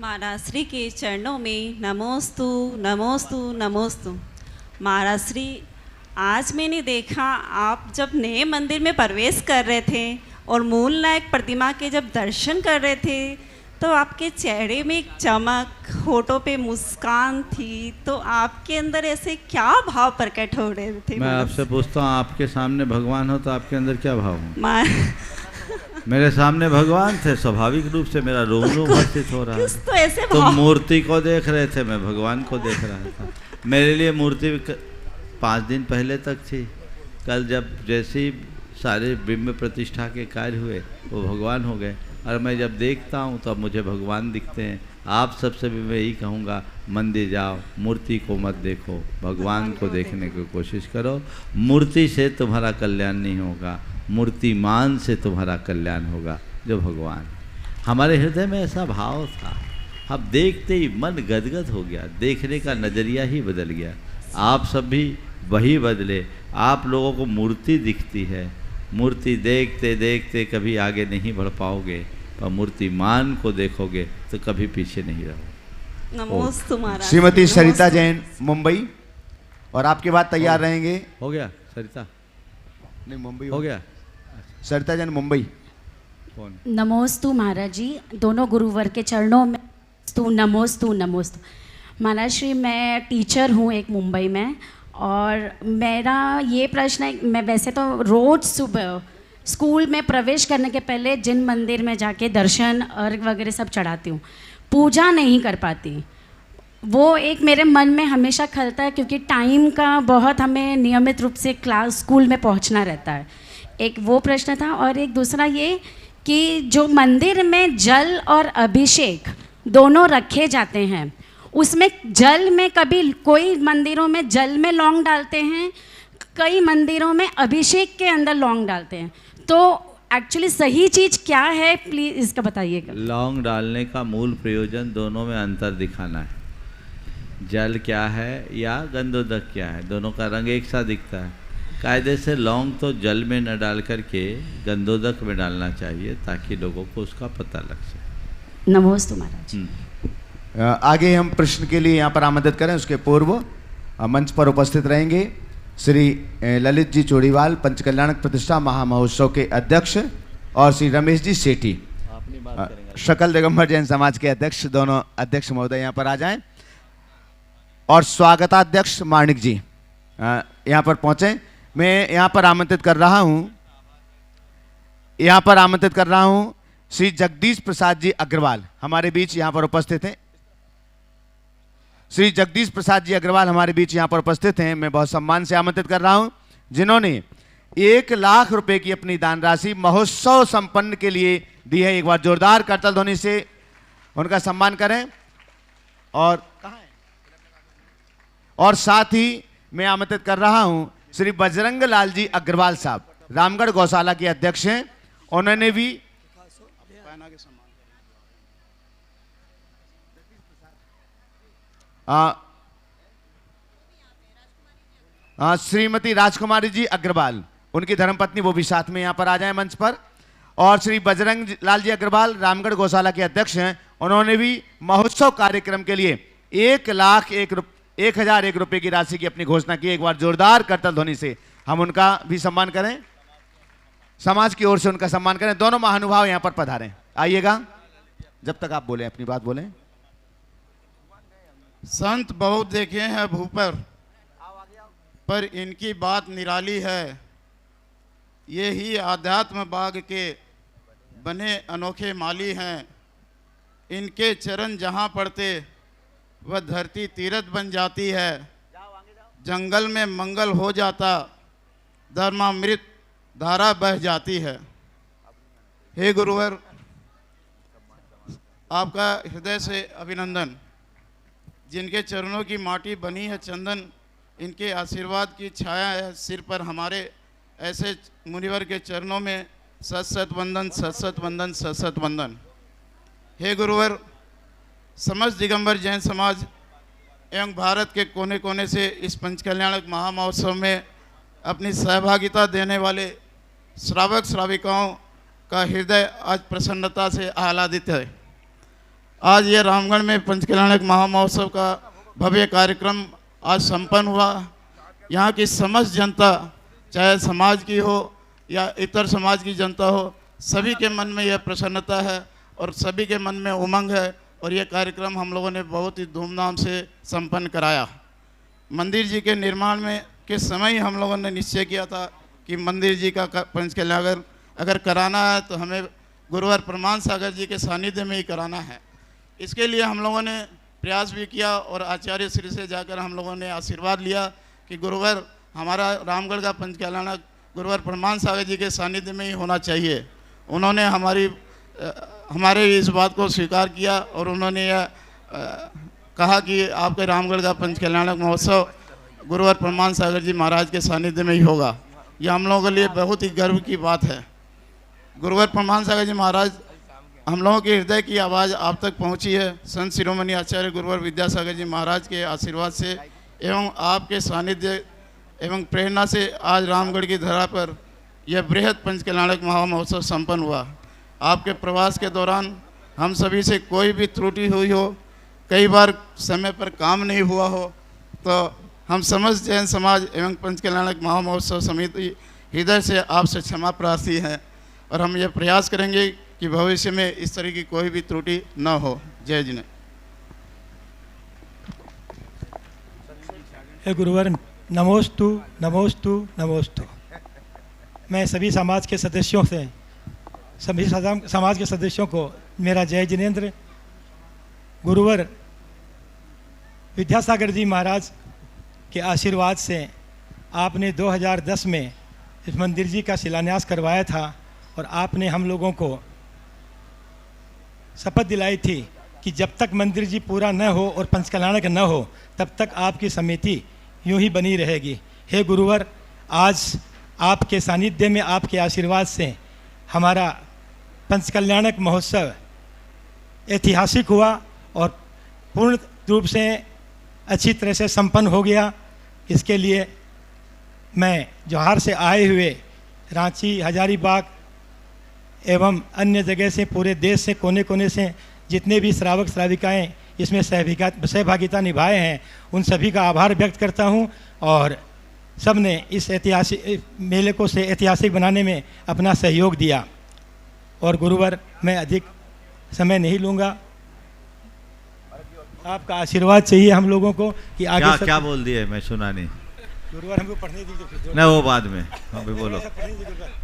महाराज श्री के चरणों में नमोस्तु नमोस्तु नमोस्तु। महाराज श्री, आज मैंने देखा आप जब नए मंदिर में प्रवेश कर रहे थे और मूल नायक प्रतिमा के जब दर्शन कर रहे थे, तो आपके चेहरे में एक चमक, होठों पे मुस्कान थी, तो आपके अंदर ऐसे क्या भाव प्रकट हो रहे थे? मैं आपसे पूछता हूँ, आपके सामने भगवान हो तो आपके अंदर क्या भाव हो? मेरे सामने भगवान थे, स्वाभाविक रूप से मेरा रोम रोम हर्षित हो रहा है। तो ऐसे तुम मूर्ति को देख रहे थे, मैं भगवान को देख रहा था। मेरे लिए मूर्ति 5 दिन पहले तक थी। कल जब जैसे ही सारे बिंब प्रतिष्ठा के कार्य हुए वो भगवान हो गए, और मैं जब देखता हूँ तो अब मुझे भगवान दिखते हैं। आप सबसे भी मैं यही कहूँगा, मंदिर जाओ, मूर्ति को मत देखो, भगवान को देखने की कोशिश करो। मूर्ति से तुम्हारा कल्याण नहीं होगा, मूर्तिमान से तुम्हारा कल्याण होगा, जो भगवान। हमारे हृदय में ऐसा भाव था, अब देखते ही मन गदगद हो गया, देखने का नज़रिया ही बदल गया। आप सब भी वही बदले। आप लोगों को मूर्ति दिखती है, मूर्ति देखते देखते कभी आगे नहीं बढ़ पाओगे, पर मूर्तिमान को देखोगे तो कभी पीछे नहीं रहोगे। नमोस्तु महाराज। श्रीमती सरिता जैन मुंबई, और आपके बाद तैयार रहेंगे। हो गया सरिता? नहीं, मुंबई हो गया। सरिता जैन मुंबई। कौन? नमोस्तु महाराज जी, दोनों गुरुवर के चरणों में नमोस्तु नमोस्तु। महाराज श्री, मैं टीचर हूँ एक मुंबई में, और मेरा ये प्रश्न है, मैं वैसे तो रोज़ सुबह स्कूल में प्रवेश करने के पहले जिन मंदिर में जाके दर्शन अर्घ वगैरह सब चढ़ाती हूँ, पूजा नहीं कर पाती। वो एक मेरे मन में हमेशा खलता है, क्योंकि टाइम का बहुत हमें नियमित रूप से क्लास स्कूल में पहुँचना रहता है। एक वो प्रश्न था, और एक दूसरा ये कि जो मंदिर में जल और अभिषेक दोनों रखे जाते हैं, उसमें जल में कभी कोई मंदिरों में जल में लौंग डालते हैं, कई मंदिरों में अभिषेक के अंदर लौंग डालते हैं। तो एक्चुअली सही चीज़ क्या है, प्लीज़ इसका बताइएगा। लौंग डालने का मूल प्रयोजन दोनों में अंतर दिखाना है। जल क्या है या गंधोदक क्या है, दोनों का रंग एक सा दिखता है। कायदे से लौंग तो जल में न डाल करके गंधोदक में डालना चाहिए, ताकि लोगों को उसका पता लग सके। नमोस्तु महाराज। आगे हम प्रश्न के लिए यहाँ पर आमंत्रित करें, उसके पूर्व मंच पर उपस्थित रहेंगे श्री ललित जी चोड़ीवाल, पंचकल्याणक प्रतिष्ठा महामहोत्सव के अध्यक्ष, और श्री रमेश जी सेठी, शकल दिगंबर जैन समाज के अध्यक्ष। दोनों अध्यक्ष महोदय यहाँ पर आ जाएं, और स्वागताध्यक्ष माणिक जी यहाँ पर पहुँचे। मैं यहाँ पर आमंत्रित कर रहा हूँ श्री जगदीश प्रसाद जी अग्रवाल हमारे बीच यहाँ पर उपस्थित हैं। श्री जगदीश प्रसाद जी अग्रवाल हमारे बीच यहाँ पर उपस्थित हैं। मैं बहुत सम्मान से आमंत्रित कर रहा हूँ, जिन्होंने 1 लाख रुपए की अपनी दान राशि महोत्सव संपन्न के लिए दी है। एक बार जोरदार करताल ध्वनि से उनका सम्मान करें। और साथ ही मैं आमंत्रित कर रहा हूँ श्री बजरंग लाल जी अग्रवाल साहब, रामगढ़ गौशाला के अध्यक्ष हैं। उन्होंने भी श्रीमती राजकुमारी जी अग्रवाल, उनकी धर्मपत्नी, वो भी साथ में यहाँ पर आ जाएं मंच पर। और श्री बजरंग लाल जी अग्रवाल रामगढ़ गौशाला के अध्यक्ष हैं। उन्होंने भी महोत्सव कार्यक्रम के लिए 1,01,001 रुपए की राशि की अपनी घोषणा की। एक बार जोरदार करताल ध्वनि से हम उनका भी सम्मान करें, समाज की ओर से उनका सम्मान करें। दोनों महानुभाव यहाँ पर पधारें, आइएगा। जब तक आप बोले अपनी बात बोलें। संत बहुत देखे हैं भू पर इनकी बात निराली है। ये ही आध्यात्म बाग के बने अनोखे माली हैं। इनके चरण जहाँ पड़ते वह धरती तीर्थ बन जाती है। जंगल में मंगल हो जाता, धर्मामृत धारा बह जाती है। हे गुरुवर, आपका हृदय से अभिनंदन। जिनके चरणों की माटी बनी है चंदन, इनके आशीर्वाद की छाया है सिर पर हमारे। ऐसे मुनिवर के चरणों में सत सत वंदन, सत सत वंदन, सत सत वंदन। हे गुरुवर, समस्त दिगंबर जैन समाज एवं भारत के कोने कोने से इस पंचकल्याणक महामहोत्सव में अपनी सहभागिता देने वाले श्रावक श्राविकाओं का हृदय आज प्रसन्नता से आह्लादित है। आज ये रामगढ़ में पंचकल्याणक महामहोत्सव का भव्य कार्यक्रम आज संपन्न हुआ। यहाँ की समस्त जनता, चाहे समाज की हो या इतर समाज की जनता हो, सभी के मन में यह प्रसन्नता है और सभी के मन में उमंग है। और ये कार्यक्रम हम लोगों ने बहुत ही धूमधाम से संपन्न कराया। मंदिर जी के निर्माण में के समय ही हम लोगों ने निश्चय किया था कि मंदिर जी का पंचकल्याण अगर कराना है तो हमें गुरुवर प्रमाण सागर जी के सानिध्य में ही कराना है। इसके लिए हम लोगों ने प्रयास भी किया और आचार्य श्री से जाकर हम लोगों ने आशीर्वाद लिया कि गुरुवर, हमारा रामगढ़ का पंचकल्याण गुरुवर प्रमाण सागर जी के सानिध्य में ही होना चाहिए। उन्होंने हमारे इस बात को स्वीकार किया और उन्होंने यह कहा कि आपके रामगढ़ का पंचकल्याणक महोत्सव गुरुवर प्रमाण सागर जी महाराज के सानिध्य में ही होगा। यह हम लोगों के लिए बहुत ही गर्व की बात है। गुरुवर प्रमाण सागर जी महाराज, हम लोगों के हृदय की आवाज़ आप तक पहुंची है। संत शिरोमणि आचार्य गुरुवर विद्यासागर जी महाराज के आशीर्वाद से एवं आपके सानिध्य एवं प्रेरणा से आज रामगढ़ की धरा पर यह बृहद पंचकल्याणक महामहोत्सव संपन्न हुआ। आपके प्रवास के दौरान हम सभी से कोई भी त्रुटि हुई हो, कई बार समय पर काम नहीं हुआ हो, तो हम समस्त जैन समाज एवं पंचकल्याणक महामहोत्सव समिति हृदय से आपसे क्षमा प्रार्थी हैं और हम यह प्रयास करेंगे कि भविष्य में इस तरह की कोई भी त्रुटि न हो। जय जिने। हे गुरुवर, नमोस्तु नमोस्तु नमोस्तु। मैं सभी समाज के सदस्यों से, सभी समाज के सदस्यों को मेरा जय जिनेंद्र। गुरुवर विद्यासागर जी महाराज के आशीर्वाद से आपने 2010 में इस मंदिर जी का शिलान्यास करवाया था और आपने हम लोगों को शपथ दिलाई थी कि जब तक मंदिर जी पूरा न हो और पंचकल्याणक न हो तब तक आपकी समिति यूं ही बनी रहेगी। हे गुरुवर, आज आपके सानिध्य में, आपके आशीर्वाद से हमारा पंचकल्याणक महोत्सव ऐतिहासिक हुआ और पूर्ण रूप से अच्छी तरह से संपन्न हो गया। इसके लिए मैं जौहर से आए हुए रांची, हजारीबाग एवं अन्य जगह से, पूरे देश से, कोने कोने से जितने भी श्रावक श्राविकाएँ इसमें सहभागिता निभाए हैं, उन सभी का आभार व्यक्त करता हूं और सब ने इस ऐतिहासिक मेले को से ऐतिहासिक बनाने में अपना सहयोग दिया। और गुरुवर, मैं अधिक समय नहीं लूँगा, आपका आशीर्वाद चाहिए हम लोगों को कि आगे क्या बोल दिए, मैं सुना नहीं। गुरुवर हमको पढ़ने दीजिए। नहीं, वो बाद में अभी बोलो,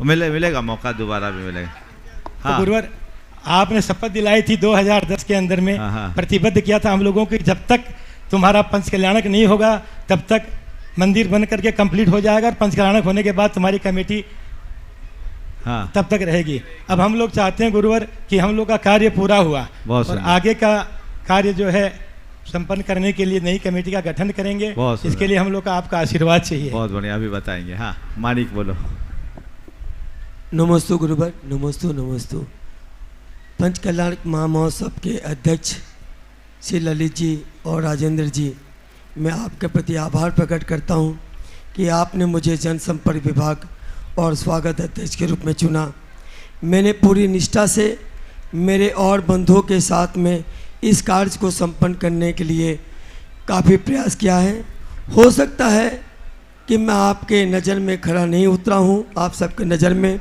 मिलेगा मौका, दोबारा भी मिलेगा। हाँ। तो गुरुवर, आपने शपथ दिलाई थी 2010 के अंदर में, प्रतिबद्ध किया था हम लोगों को, जब तक तुम्हारा पंचकल्याणक नहीं होगा तब तक मंदिर बन करके कंप्लीट हो जाएगा और पंचकल्याणक होने के बाद तुम्हारी कमेटी तब तक रहेगी। अब हम लोग चाहते हैं गुरुवर कि हम लोग का कार्य पूरा हुआ और आगे का कार्य जो है संपन्न करने के लिए नई कमेटी का गठन करेंगे। इसके लिए हम लोग का आपका आशीर्वाद चाहिए। बहुत बढ़िया, अभी बताएंगे। हाँ, मानिक बोलो। नमोस्तु गुरुवर, नमोस्तु नमोस्तु। पंचकल्याणक महामहोत्सव के अध्यक्ष श्री ललित जी और राजेंद्र जी, मैं आपके प्रति आभार प्रकट करता हूं कि आपने मुझे जनसंपर्क विभाग और स्वागत अध्यक्ष के रूप में चुना। मैंने पूरी निष्ठा से मेरे और बंधुओं के साथ में इस कार्य को संपन्न करने के लिए काफ़ी प्रयास किया है। हो सकता है कि मैं आपके नज़र में खरा नहीं उतरा हूँ, आप सबके नज़र में,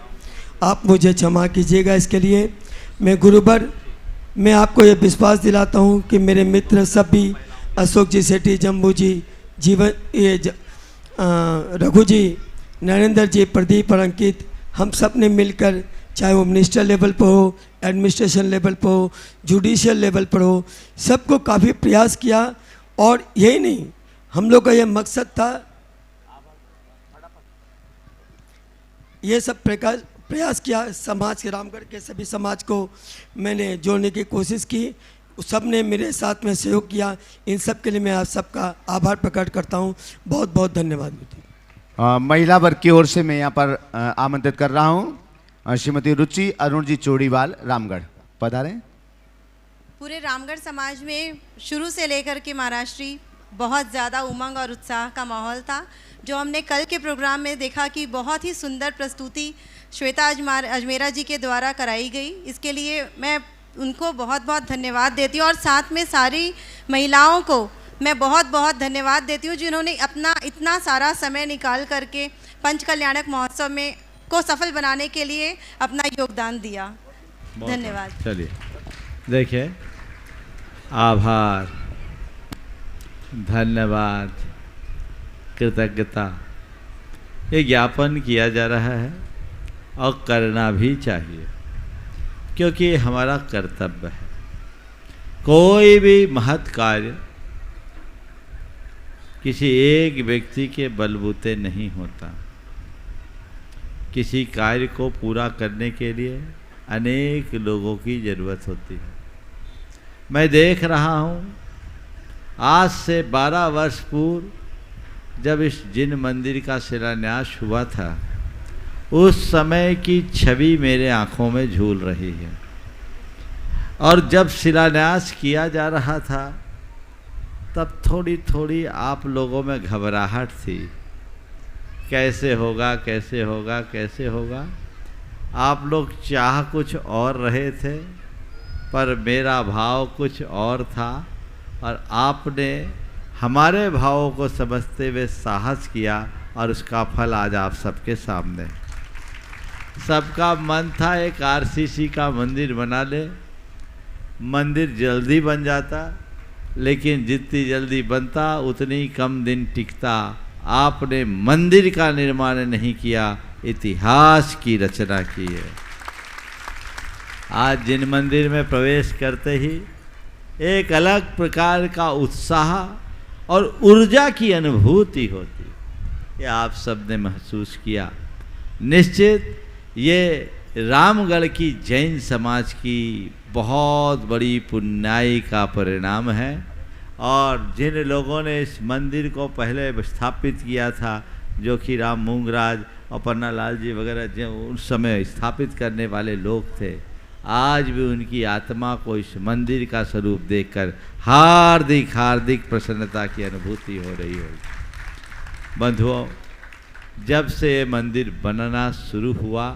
आप मुझे क्षमा कीजिएगा इसके लिए। मैं गुरुवर, मैं आपको ये विश्वास दिलाता हूँ कि मेरे मित्र सभी, अशोक जी सेठी, जम्बू जी, रघु जी, नरेंद्र जी, प्रदीप और अंकित, हम सब ने मिलकर, चाहे वो मिनिस्टर लेवल पर हो, एडमिनिस्ट्रेशन लेवल पर हो, जुडिशियल लेवल पर हो, सबको काफ़ी प्रयास किया। और यही नहीं, हम लोग का ये मकसद था, ये सब प्रयास किया, समाज के, रामगढ़ के सभी समाज को मैंने जोड़ने की कोशिश की, सब ने मेरे साथ में सहयोग किया। इन सब के लिए मैं आप सबका आभार प्रकट करता हूँ। बहुत बहुत धन्यवाद। महिला वर्ग की ओर से मैं यहाँ पर आमंत्रित कर रहा हूँ श्रीमती रुचि अरुण जी चोड़ीवाल, रामगढ़, पधारें। पूरे रामगढ़ समाज में शुरू से लेकर के महाराष्ट्री बहुत ज़्यादा उमंग और उत्साह का माहौल था, जो हमने कल के प्रोग्राम में देखा कि बहुत ही सुंदर प्रस्तुति श्वेता अजमेरा जी के द्वारा कराई गई। इसके लिए मैं उनको बहुत बहुत धन्यवाद देती हूँ और साथ में सारी महिलाओं को मैं बहुत बहुत धन्यवाद देती हूँ, जिन्होंने अपना इतना सारा समय निकाल करके पंचकल्याणक महोत्सव में को सफल बनाने के लिए अपना योगदान दिया। धन्यवाद। चलिए, देखिए, आभार, धन्यवाद, कृतज्ञता, ये ज्ञापन किया जा रहा है और करना भी चाहिए, क्योंकि ये हमारा कर्तव्य है। कोई भी महत् कार्य किसी एक व्यक्ति के बलबूते नहीं होता। किसी कार्य को पूरा करने के लिए अनेक लोगों की ज़रूरत होती है। मैं देख रहा हूँ, आज से 12 वर्ष पूर्व जब इस जिन मंदिर का शिलान्यास हुआ था, उस समय की छवि मेरे आँखों में झूल रही है। और जब शिलान्यास किया जा रहा था, तब थोड़ी थोड़ी आप लोगों में घबराहट थी कैसे होगा कैसे होगा कैसे होगा। आप लोग चाह कुछ और रहे थे, पर मेरा भाव कुछ और था, और आपने हमारे भावों को समझते हुए साहस किया, और उसका फल आज आप सबके सामने। सबका मन था एक आरसीसी का मंदिर बना ले, मंदिर जल्दी बन जाता, लेकिन जितनी जल्दी बनता उतनी कम दिन टिकता। आपने मंदिर का निर्माण नहीं किया, इतिहास की रचना की है। आज जिन मंदिर में प्रवेश करते ही एक अलग प्रकार का उत्साह और ऊर्जा की अनुभूति होती, ये आप सब ने महसूस किया। निश्चित ये रामगढ़ की जैन समाज की बहुत बड़ी पुण्याई का परिणाम है, और जिन लोगों ने इस मंदिर को पहले स्थापित किया था, जो कि राम मूंगराज और पन्नालाल जी वगैरह जो उस समय स्थापित करने वाले लोग थे, आज भी उनकी आत्मा को इस मंदिर का स्वरूप देखकर हार्दिक हार्दिक प्रसन्नता की अनुभूति हो रही होगी। बंधुओं, जब से ये मंदिर बनना शुरू हुआ,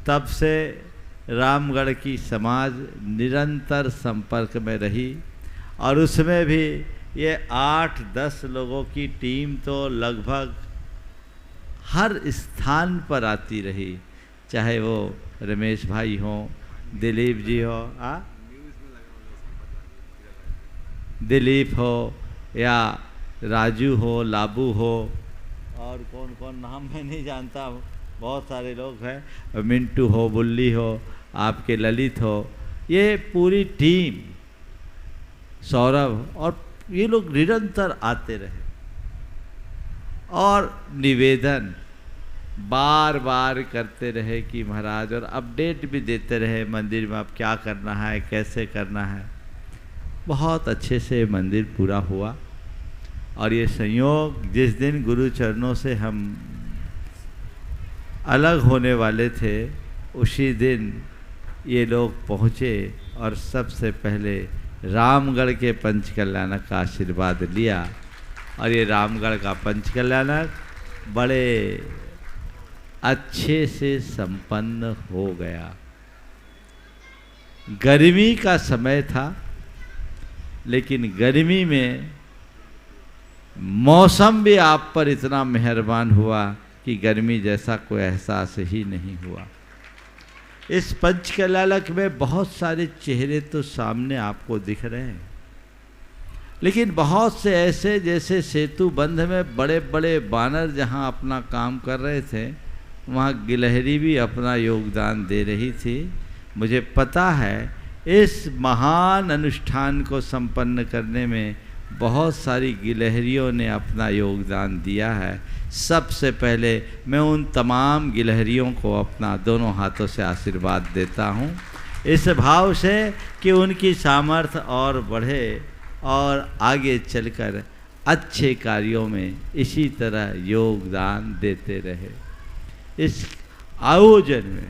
तब से रामगढ़ की समाज निरंतर संपर्क में रही, और उसमें भी ये 8-10 लोगों की टीम तो लगभग हर स्थान पर आती रही, चाहे वो रमेश भाई हों, दिलीप जी हो, दिलीप हो, या राजू हो, लाबू हो, और कौन कौन नाम मैं नहीं जानता, बहुत सारे लोग हैं, मिंटू हो, बुल्ली हो, आपके ललित हो, ये पूरी टीम, सौरभ, और ये लोग निरंतर आते रहे और निवेदन बार बार करते रहे कि महाराज, और अपडेट भी देते रहे मंदिर में अब क्या करना है, कैसे करना है। बहुत अच्छे से मंदिर पूरा हुआ, और ये संयोग जिस दिन गुरु चरणों से हम अलग होने वाले थे, उसी दिन ये लोग पहुँचे और सबसे पहले रामगढ़ के पंचकल्याणक का आशीर्वाद लिया। और ये रामगढ़ का पंचकल्याणक बड़े अच्छे से संपन्न हो गया। गर्मी का समय था, लेकिन गर्मी में मौसम भी आप पर इतना मेहरबान हुआ कि गर्मी जैसा कोई एहसास ही नहीं हुआ। इस पंचकल्याणक में बहुत सारे चेहरे तो सामने आपको दिख रहे हैं, लेकिन बहुत से ऐसे जैसे सेतु बंध में बड़े बड़े बानर जहां अपना काम कर रहे थे, वहां गिलहरी भी अपना योगदान दे रही थी। मुझे पता है इस महान अनुष्ठान को संपन्न करने में बहुत सारी गिलहरियों ने अपना योगदान दिया है। सबसे पहले मैं उन तमाम गिलहरियों को अपना दोनों हाथों से आशीर्वाद देता हूँ, इस भाव से कि उनकी सामर्थ्य और बढ़े और आगे चलकर अच्छे कार्यों में इसी तरह योगदान देते रहे। इस आयोजन में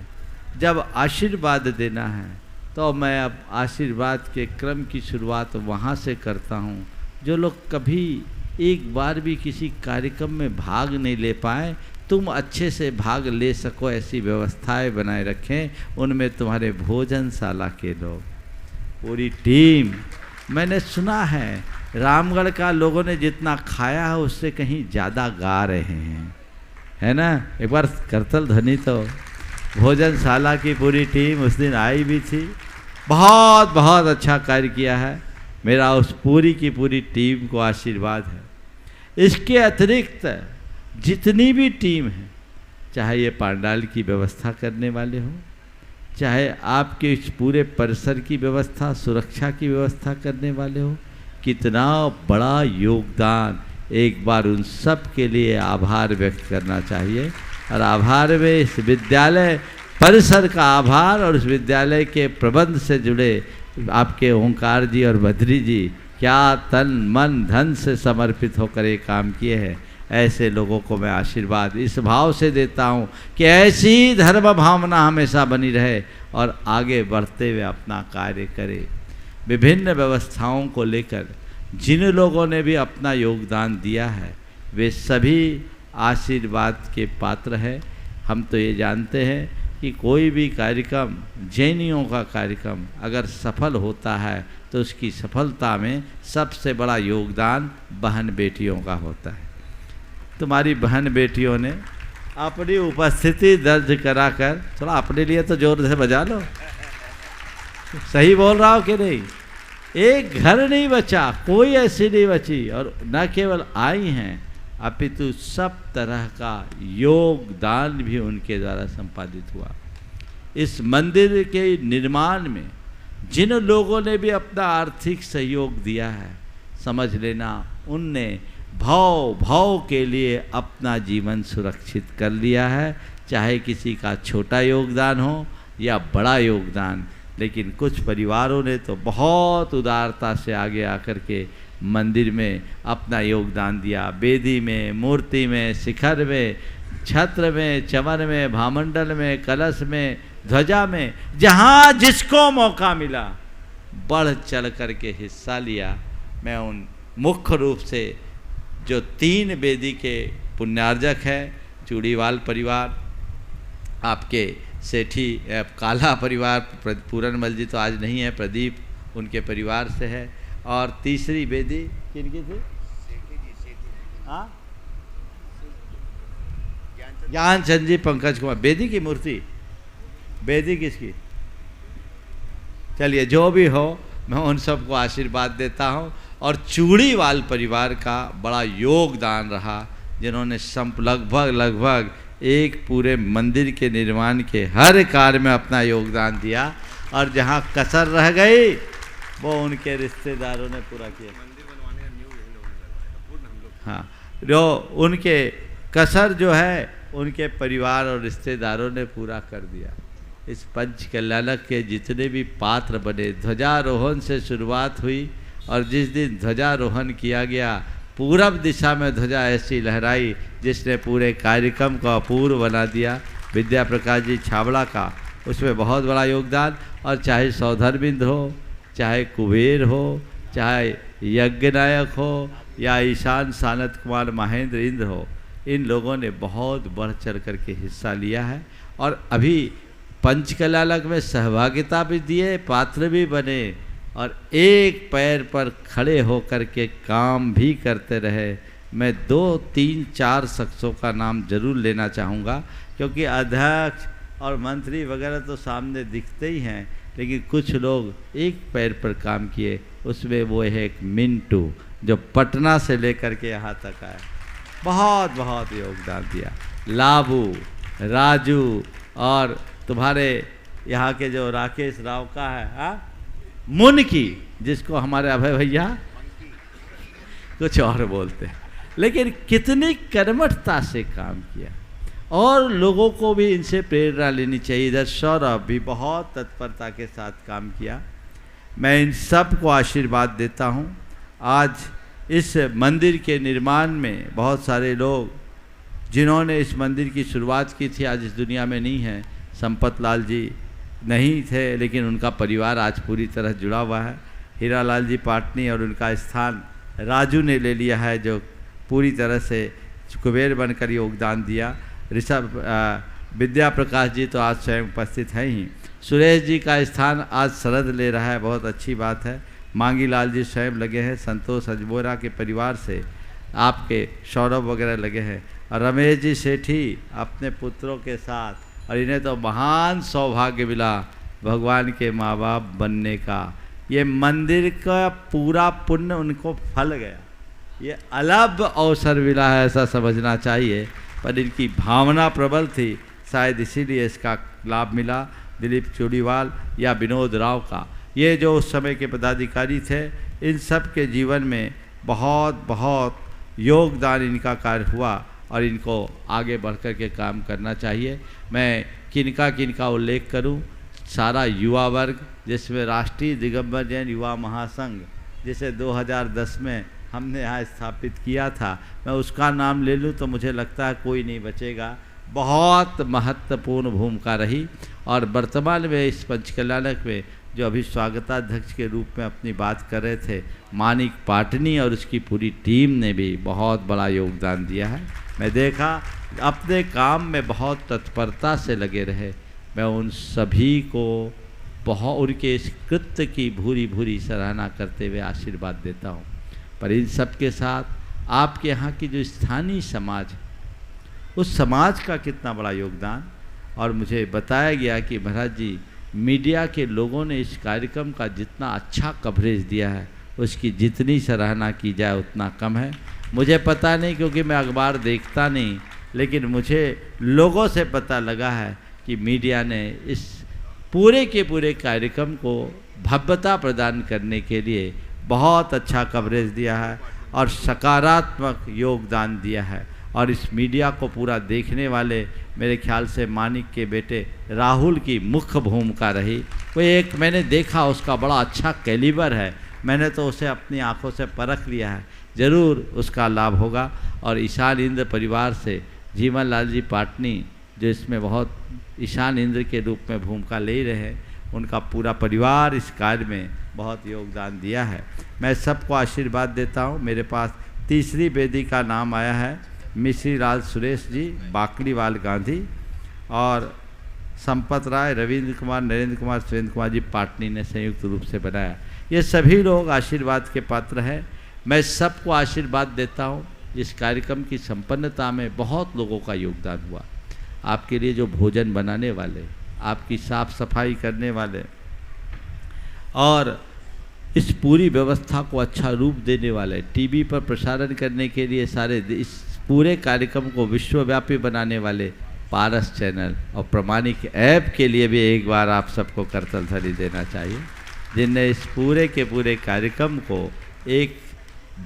जब आशीर्वाद देना है, तो मैं अब आशीर्वाद के क्रम की शुरुआत वहाँ से करता हूँ। जो लोग कभी एक बार भी किसी कार्यक्रम में भाग नहीं ले पाए, तुम अच्छे से भाग ले सको ऐसी व्यवस्थाएं बनाए रखें। उनमें तुम्हारे भोजनशाला के लोग, पूरी टीम, मैंने सुना है रामगढ़ का लोगों ने जितना खाया है उससे कहीं ज़्यादा गा रहे हैं, है ना। एक बार करतल ध्वनि तो भोजनशाला की पूरी टीम उस दिन आई भी थी, बहुत बहुत अच्छा कार्य किया है। मेरा उस पूरी की पूरी टीम को आशीर्वाद है। इसके अतिरिक्त जितनी भी टीम है, चाहे ये पांडाल की व्यवस्था करने वाले हों, चाहे आपके इस पूरे परिसर की व्यवस्था, सुरक्षा की व्यवस्था करने वाले हो, कितना बड़ा योगदान, एक बार उन सब के लिए आभार व्यक्त करना चाहिए। और आभार में इस विद्यालय परिसर का आभार और उस विद्यालय के प्रबंध से जुड़े आपके ओंकार जी और बद्री जी क्या तन मन धन से समर्पित होकर ये काम किए हैं। ऐसे लोगों को मैं आशीर्वाद इस भाव से देता हूँ कि ऐसी धर्म भावना हमेशा बनी रहे और आगे बढ़ते हुए अपना कार्य करे। विभिन्न व्यवस्थाओं को लेकर जिन लोगों ने भी अपना योगदान दिया है, वे सभी आशीर्वाद के पात्र है। हम तो ये जानते हैं कि कोई भी कार्यक्रम, जैनियों का कार्यक्रम अगर सफल होता है तो उसकी सफलता में सबसे बड़ा योगदान बहन बेटियों का होता है। तुम्हारी बहन बेटियों ने अपनी उपस्थिति दर्ज कराकर, थोड़ा अपने लिए तो जोर से बजा लो, सही बोल रहा हो कि नहीं? एक घर नहीं बचा, कोई ऐसी नहीं बची, और न केवल आई हैं अपितु सब तरह का योगदान भी उनके द्वारा संपादित हुआ। इस मंदिर के निर्माण में जिन लोगों ने भी अपना आर्थिक सहयोग दिया है, समझ लेना उनने भाव के लिए अपना जीवन सुरक्षित कर लिया है, चाहे किसी का छोटा योगदान हो या बड़ा योगदान। लेकिन कुछ परिवारों ने तो बहुत उदारता से आगे आकर के मंदिर में अपना योगदान दिया। बेदी में, मूर्ति में, शिखर में, छत्र में, चमन में, भामंडल में, कलश में, ध्वजा में, जहाँ जिसको मौका मिला बढ़ चढ़ कर के हिस्सा लिया। मैं उन मुख्य रूप से जो 3 बेदी के पुण्यार्जक हैं, चूड़ीवाल परिवार, आपके सेठी काला परिवार, पूरनमल जी तो आज नहीं है, प्रदीप उनके परिवार से है, और तीसरी बेदी किनकी थी? हाँ, ज्ञानचंद जी, पंकज कुमार। बेदी की मूर्ति, बेदी किसकी? चलिए जो भी हो, मैं उन सबको आशीर्वाद देता हूँ। और चूड़ीवाल परिवार का बड़ा योगदान रहा, जिन्होंने लगभग एक पूरे मंदिर के निर्माण के हर कार्य में अपना योगदान दिया, और जहाँ कसर रह गई वो उनके रिश्तेदारों ने पूरा किया। हाँ, जो उनके कसर जो है उनके परिवार और रिश्तेदारों ने पूरा कर दिया। इस पंच कल्याणक के जितने भी पात्र बने, ध्वजारोहण से शुरुआत हुई, और जिस दिन ध्वजारोहण किया गया पूरब दिशा में ध्वजा ऐसी लहराई जिसने पूरे कार्यक्रम को अपूर्व बना दिया। विद्या प्रकाश जी छाबड़ा का उसमें बहुत बड़ा योगदान, और चाहे सौधरबिंद हो, चाहे कुबेर हो, चाहे यज्ञनायक हो, या ईशान सानत कुमार महेंद्र इंद्र हो, इन लोगों ने बहुत बढ़ चढ़ कर के हिस्सा लिया है। और अभी पंचकल्याणक में सहभागिता भी दिए, पात्र भी बने, और एक पैर पर खड़े होकर के काम भी करते रहे। मैं 2, 3, 4 शख्सों का नाम जरूर लेना चाहूँगा, क्योंकि अध्यक्ष और मंत्री वगैरह तो सामने दिखते ही हैं, लेकिन कुछ लोग एक पैर पर काम किए। उसमें वो है एक मिंटू, जो पटना से लेकर के यहाँ तक आए, बहुत योगदान दिया। लाबू, राजू, और तुम्हारे यहाँ के जो राकेश राव का है, हाँ, मुनकी, जिसको हमारे अभय भैया कुछ और बोलते हैं, लेकिन कितनी कर्मठता से काम किया, और लोगों को भी इनसे प्रेरणा लेनी चाहिए। इधर सौरभ भी बहुत तत्परता के साथ काम किया। मैं इन सब को आशीर्वाद देता हूँ। आज इस मंदिर के निर्माण में बहुत सारे लोग जिन्होंने इस मंदिर की शुरुआत की थी आज इस दुनिया में नहीं है। संपत लाल जी नहीं थे, लेकिन उनका परिवार आज पूरी तरह जुड़ा हुआ है। हीरालाल जी पाटनी, और उनका स्थान राजू ने ले लिया है, जो पूरी तरह से कुबेर बनकर योगदान दिया। ऋषभ विद्या प्रकाश जी तो आज स्वयं उपस्थित हैं ही। सुरेश जी का स्थान आज शरद ले रहा है, बहुत अच्छी बात है। मांगी लाल जी स्वयं लगे हैं। संतोष अजबोरा के परिवार से आपके सौरभ वगैरह लगे हैं, और रमेश जी सेठी अपने पुत्रों के साथ, और इन्हें तो महान सौभाग्य मिला भगवान के माँ बाप बनने का। ये मंदिर का पूरा पुण्य उनको फल गया, ये अलग अवसर मिला है ऐसा समझना चाहिए। पर इनकी भावना प्रबल थी, शायद इसीलिए इसका लाभ मिला। दिलीप चूड़ीवाल या विनोद राव का, ये जो उस समय के पदाधिकारी थे, इन सब के जीवन में बहुत योगदान इनका कार्य हुआ, और इनको आगे बढ़ कर के काम करना चाहिए। मैं किनका उल्लेख करूं, सारा युवा वर्ग, जिसमें राष्ट्रीय दिगंबर जैन युवा महासंघ, जिसे 2010 में हमने यहाँ स्थापित किया था, मैं उसका नाम ले लूँ तो मुझे लगता है कोई नहीं बचेगा। बहुत महत्वपूर्ण भूमिका रही, और वर्तमान में इस पंचकल्याणक में जो अभी स्वागताध्यक्ष के रूप में अपनी बात कर रहे थे, मानिक पाटनी और उसकी पूरी टीम ने भी बहुत बड़ा योगदान दिया है। मैं देखा अपने काम में बहुत तत्परता से लगे रहे। मैं उन सभी को बहुत उनके इस कृत्य की भूरी भूरी सराहना करते हुए आशीर्वाद देता हूँ। पर इन सब के साथ आपके यहाँ की जो स्थानीय समाज है, उस समाज का कितना बड़ा योगदान। और मुझे बताया गया कि महाराज जी मीडिया के लोगों ने इस कार्यक्रम का जितना अच्छा कवरेज दिया है, उसकी जितनी सराहना की जाए उतना कम है। मुझे पता नहीं, क्योंकि मैं अखबार देखता नहीं, लेकिन मुझे लोगों से पता लगा है कि मीडिया ने इस पूरे के पूरे कार्यक्रम को भव्यता प्रदान करने के लिए बहुत अच्छा कवरेज दिया है और सकारात्मक योगदान दिया है। और इस मीडिया को पूरा देखने वाले मेरे ख्याल से मानिक के बेटे राहुल की मुख्य भूमिका रही। वो एक मैंने देखा, उसका बड़ा अच्छा कैलिबर है, मैंने तो उसे अपनी आंखों से परख लिया है, ज़रूर उसका लाभ होगा। और ईशान इंद्र परिवार से जीवन लाल जी पाटनी, जो इसमें बहुत ईशान इंद्र के रूप में भूमिका ले रहे हैं, उनका पूरा परिवार इस कार्य में बहुत योगदान दिया है। मैं सबको आशीर्वाद देता हूँ। मेरे पास तीसरी वेदी का नाम आया है मिश्री लाल सुरेश जी, बाकलीवाल गांधी, और संपत राय, रविंद्र कुमार, नरेंद्र कुमार, सुरेंद्र कुमार जी पाटनी ने संयुक्त रूप से बनाया। ये सभी लोग आशीर्वाद के पात्र हैं। मैं सबको आशीर्वाद देता हूँ। इस कार्यक्रम की संपन्नता में बहुत लोगों का योगदान हुआ। आपके लिए जो भोजन बनाने वाले, आपकी साफ सफाई करने वाले, और इस पूरी व्यवस्था को अच्छा रूप देने वाले, टीवी पर प्रसारण करने के लिए सारे इस पूरे कार्यक्रम को विश्वव्यापी बनाने वाले पारस चैनल और प्रमाणिक ऐप के लिए भी एक बार आप सबको करतल धरी देना चाहिए, जिनने इस पूरे के पूरे कार्यक्रम को एक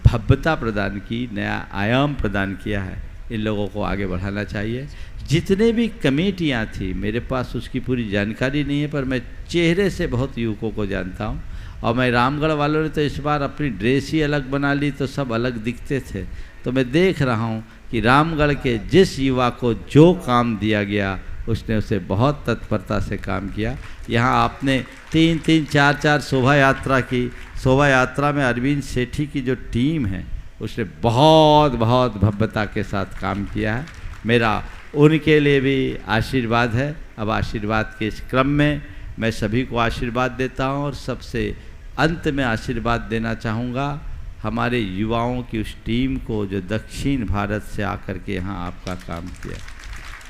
भव्यता प्रदान की, नया आयाम प्रदान किया है। इन लोगों को आगे बढ़ाना चाहिए। जितने भी कमेटियाँ थी, मेरे पास उसकी पूरी जानकारी नहीं है, पर मैं चेहरे से बहुत युवकों को जानता हूँ। और मैं रामगढ़ वालों ने तो इस बार अपनी ड्रेस ही अलग बना ली, तो सब अलग दिखते थे। तो मैं देख रहा हूँ कि रामगढ़ के जिस युवा को जो काम दिया गया, उसने उसे बहुत तत्परता से काम किया। यहाँ आपने 3-3, 4-4 शोभा यात्रा की। शोभा यात्रा में अरविंद सेठी की जो टीम है, उसने बहुत बहुत भव्यता के साथ काम किया है। मेरा उनके लिए भी आशीर्वाद है। अब आशीर्वाद के इस क्रम में मैं सभी को आशीर्वाद देता हूँ, और सबसे अंत में आशीर्वाद देना चाहूँगा हमारे युवाओं की उस टीम को, जो दक्षिण भारत से आकर के यहाँ आपका काम किया,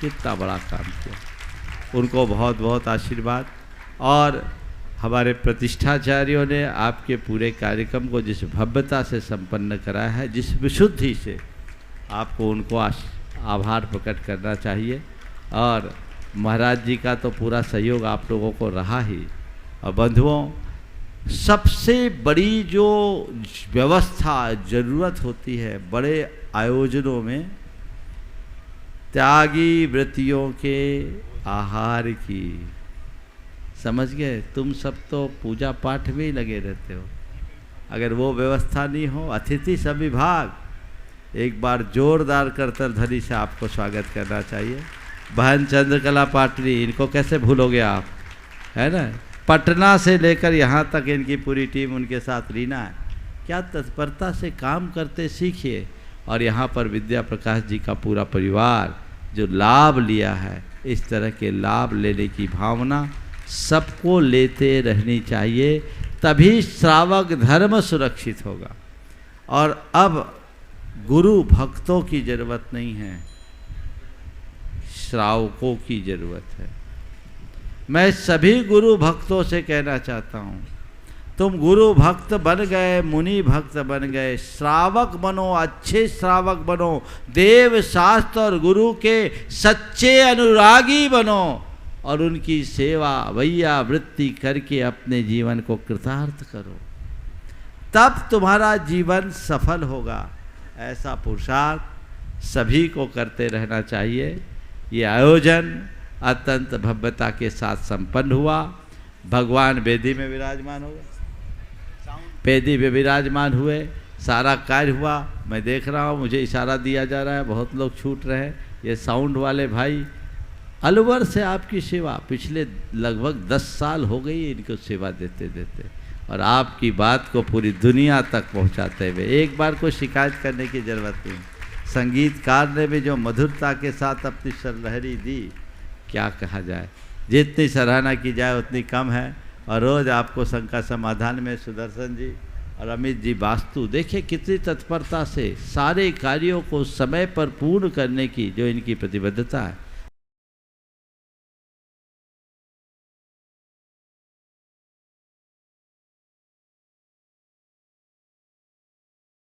कितना बड़ा काम किया, उनको बहुत बहुत आशीर्वाद। और हमारे प्रतिष्ठाचार्यों ने आपके पूरे कार्यक्रम को जिस भव्यता से संपन्न कराया है, जिस विशुद्धि से, आपको उनको आभार प्रकट करना चाहिए। और महाराज जी का तो पूरा सहयोग आप लोगों को रहा ही। और बंधुओं, सबसे बड़ी जो व्यवस्था ज़रूरत होती है बड़े आयोजनों में, त्यागी व्रतियों के आहार की, समझ गए? तुम सब तो पूजा पाठ में ही लगे रहते हो। अगर वो व्यवस्था नहीं हो, अतिथि सविभाग, एक बार जोरदार करतल ध्वनि से आपको स्वागत करना चाहिए। बहन चंद्रकला पाटनी, इनको कैसे भूलोगे आप, है ना? पटना से लेकर यहाँ तक इनकी पूरी टीम उनके साथ रीना है। क्या तत्परता से काम करते सीखिए। और यहाँ पर विद्या प्रकाश जी का पूरा परिवार जो लाभ लिया है, इस तरह के लाभ लेने की भावना सबको लेते रहनी चाहिए, तभी श्रावक धर्म सुरक्षित होगा। और अब गुरु भक्तों की जरूरत नहीं है, श्रावकों की जरूरत है। मैं सभी गुरु भक्तों से कहना चाहता हूँ, तुम गुरु भक्त बन गए, मुनि भक्त बन गए, श्रावक बनो, अच्छे श्रावक बनो, देव शास्त्र और गुरु के सच्चे अनुरागी बनो, और उनकी सेवा भैया वृत्ति करके अपने जीवन को कृतार्थ करो, तब तुम्हारा जीवन सफल होगा। ऐसा पुरुषार्थ सभी को करते रहना चाहिए। ये आयोजन अत्यंत भव्यता के साथ संपन्न हुआ। भगवान वेदी में विराजमान हो गए, वेदी में विराजमान हुए, सारा कार्य हुआ। मैं देख रहा हूँ, मुझे इशारा दिया जा रहा है, बहुत लोग छूट रहे हैं। ये साउंड वाले भाई अलवर से आपकी सेवा, पिछले लगभग 10 साल हो गई इनको सेवा देते देते, और आपकी बात को पूरी दुनिया तक पहुंचाते हुए। एक बार कोई शिकायत करने की ज़रूरत नहीं, संगीतकार ने भी जो मधुरता के साथ अपनी सरलहरी दी, क्या कहा जाए। जितनी सराहना की जाए उतनी कम है। और रोज़ आपको शंका समाधान में सुदर्शन जी और अमित जी वास्तु, देखिए कितनी तत्परता से सारे कार्यों को समय पर पूर्ण करने की जो इनकी प्रतिबद्धता है।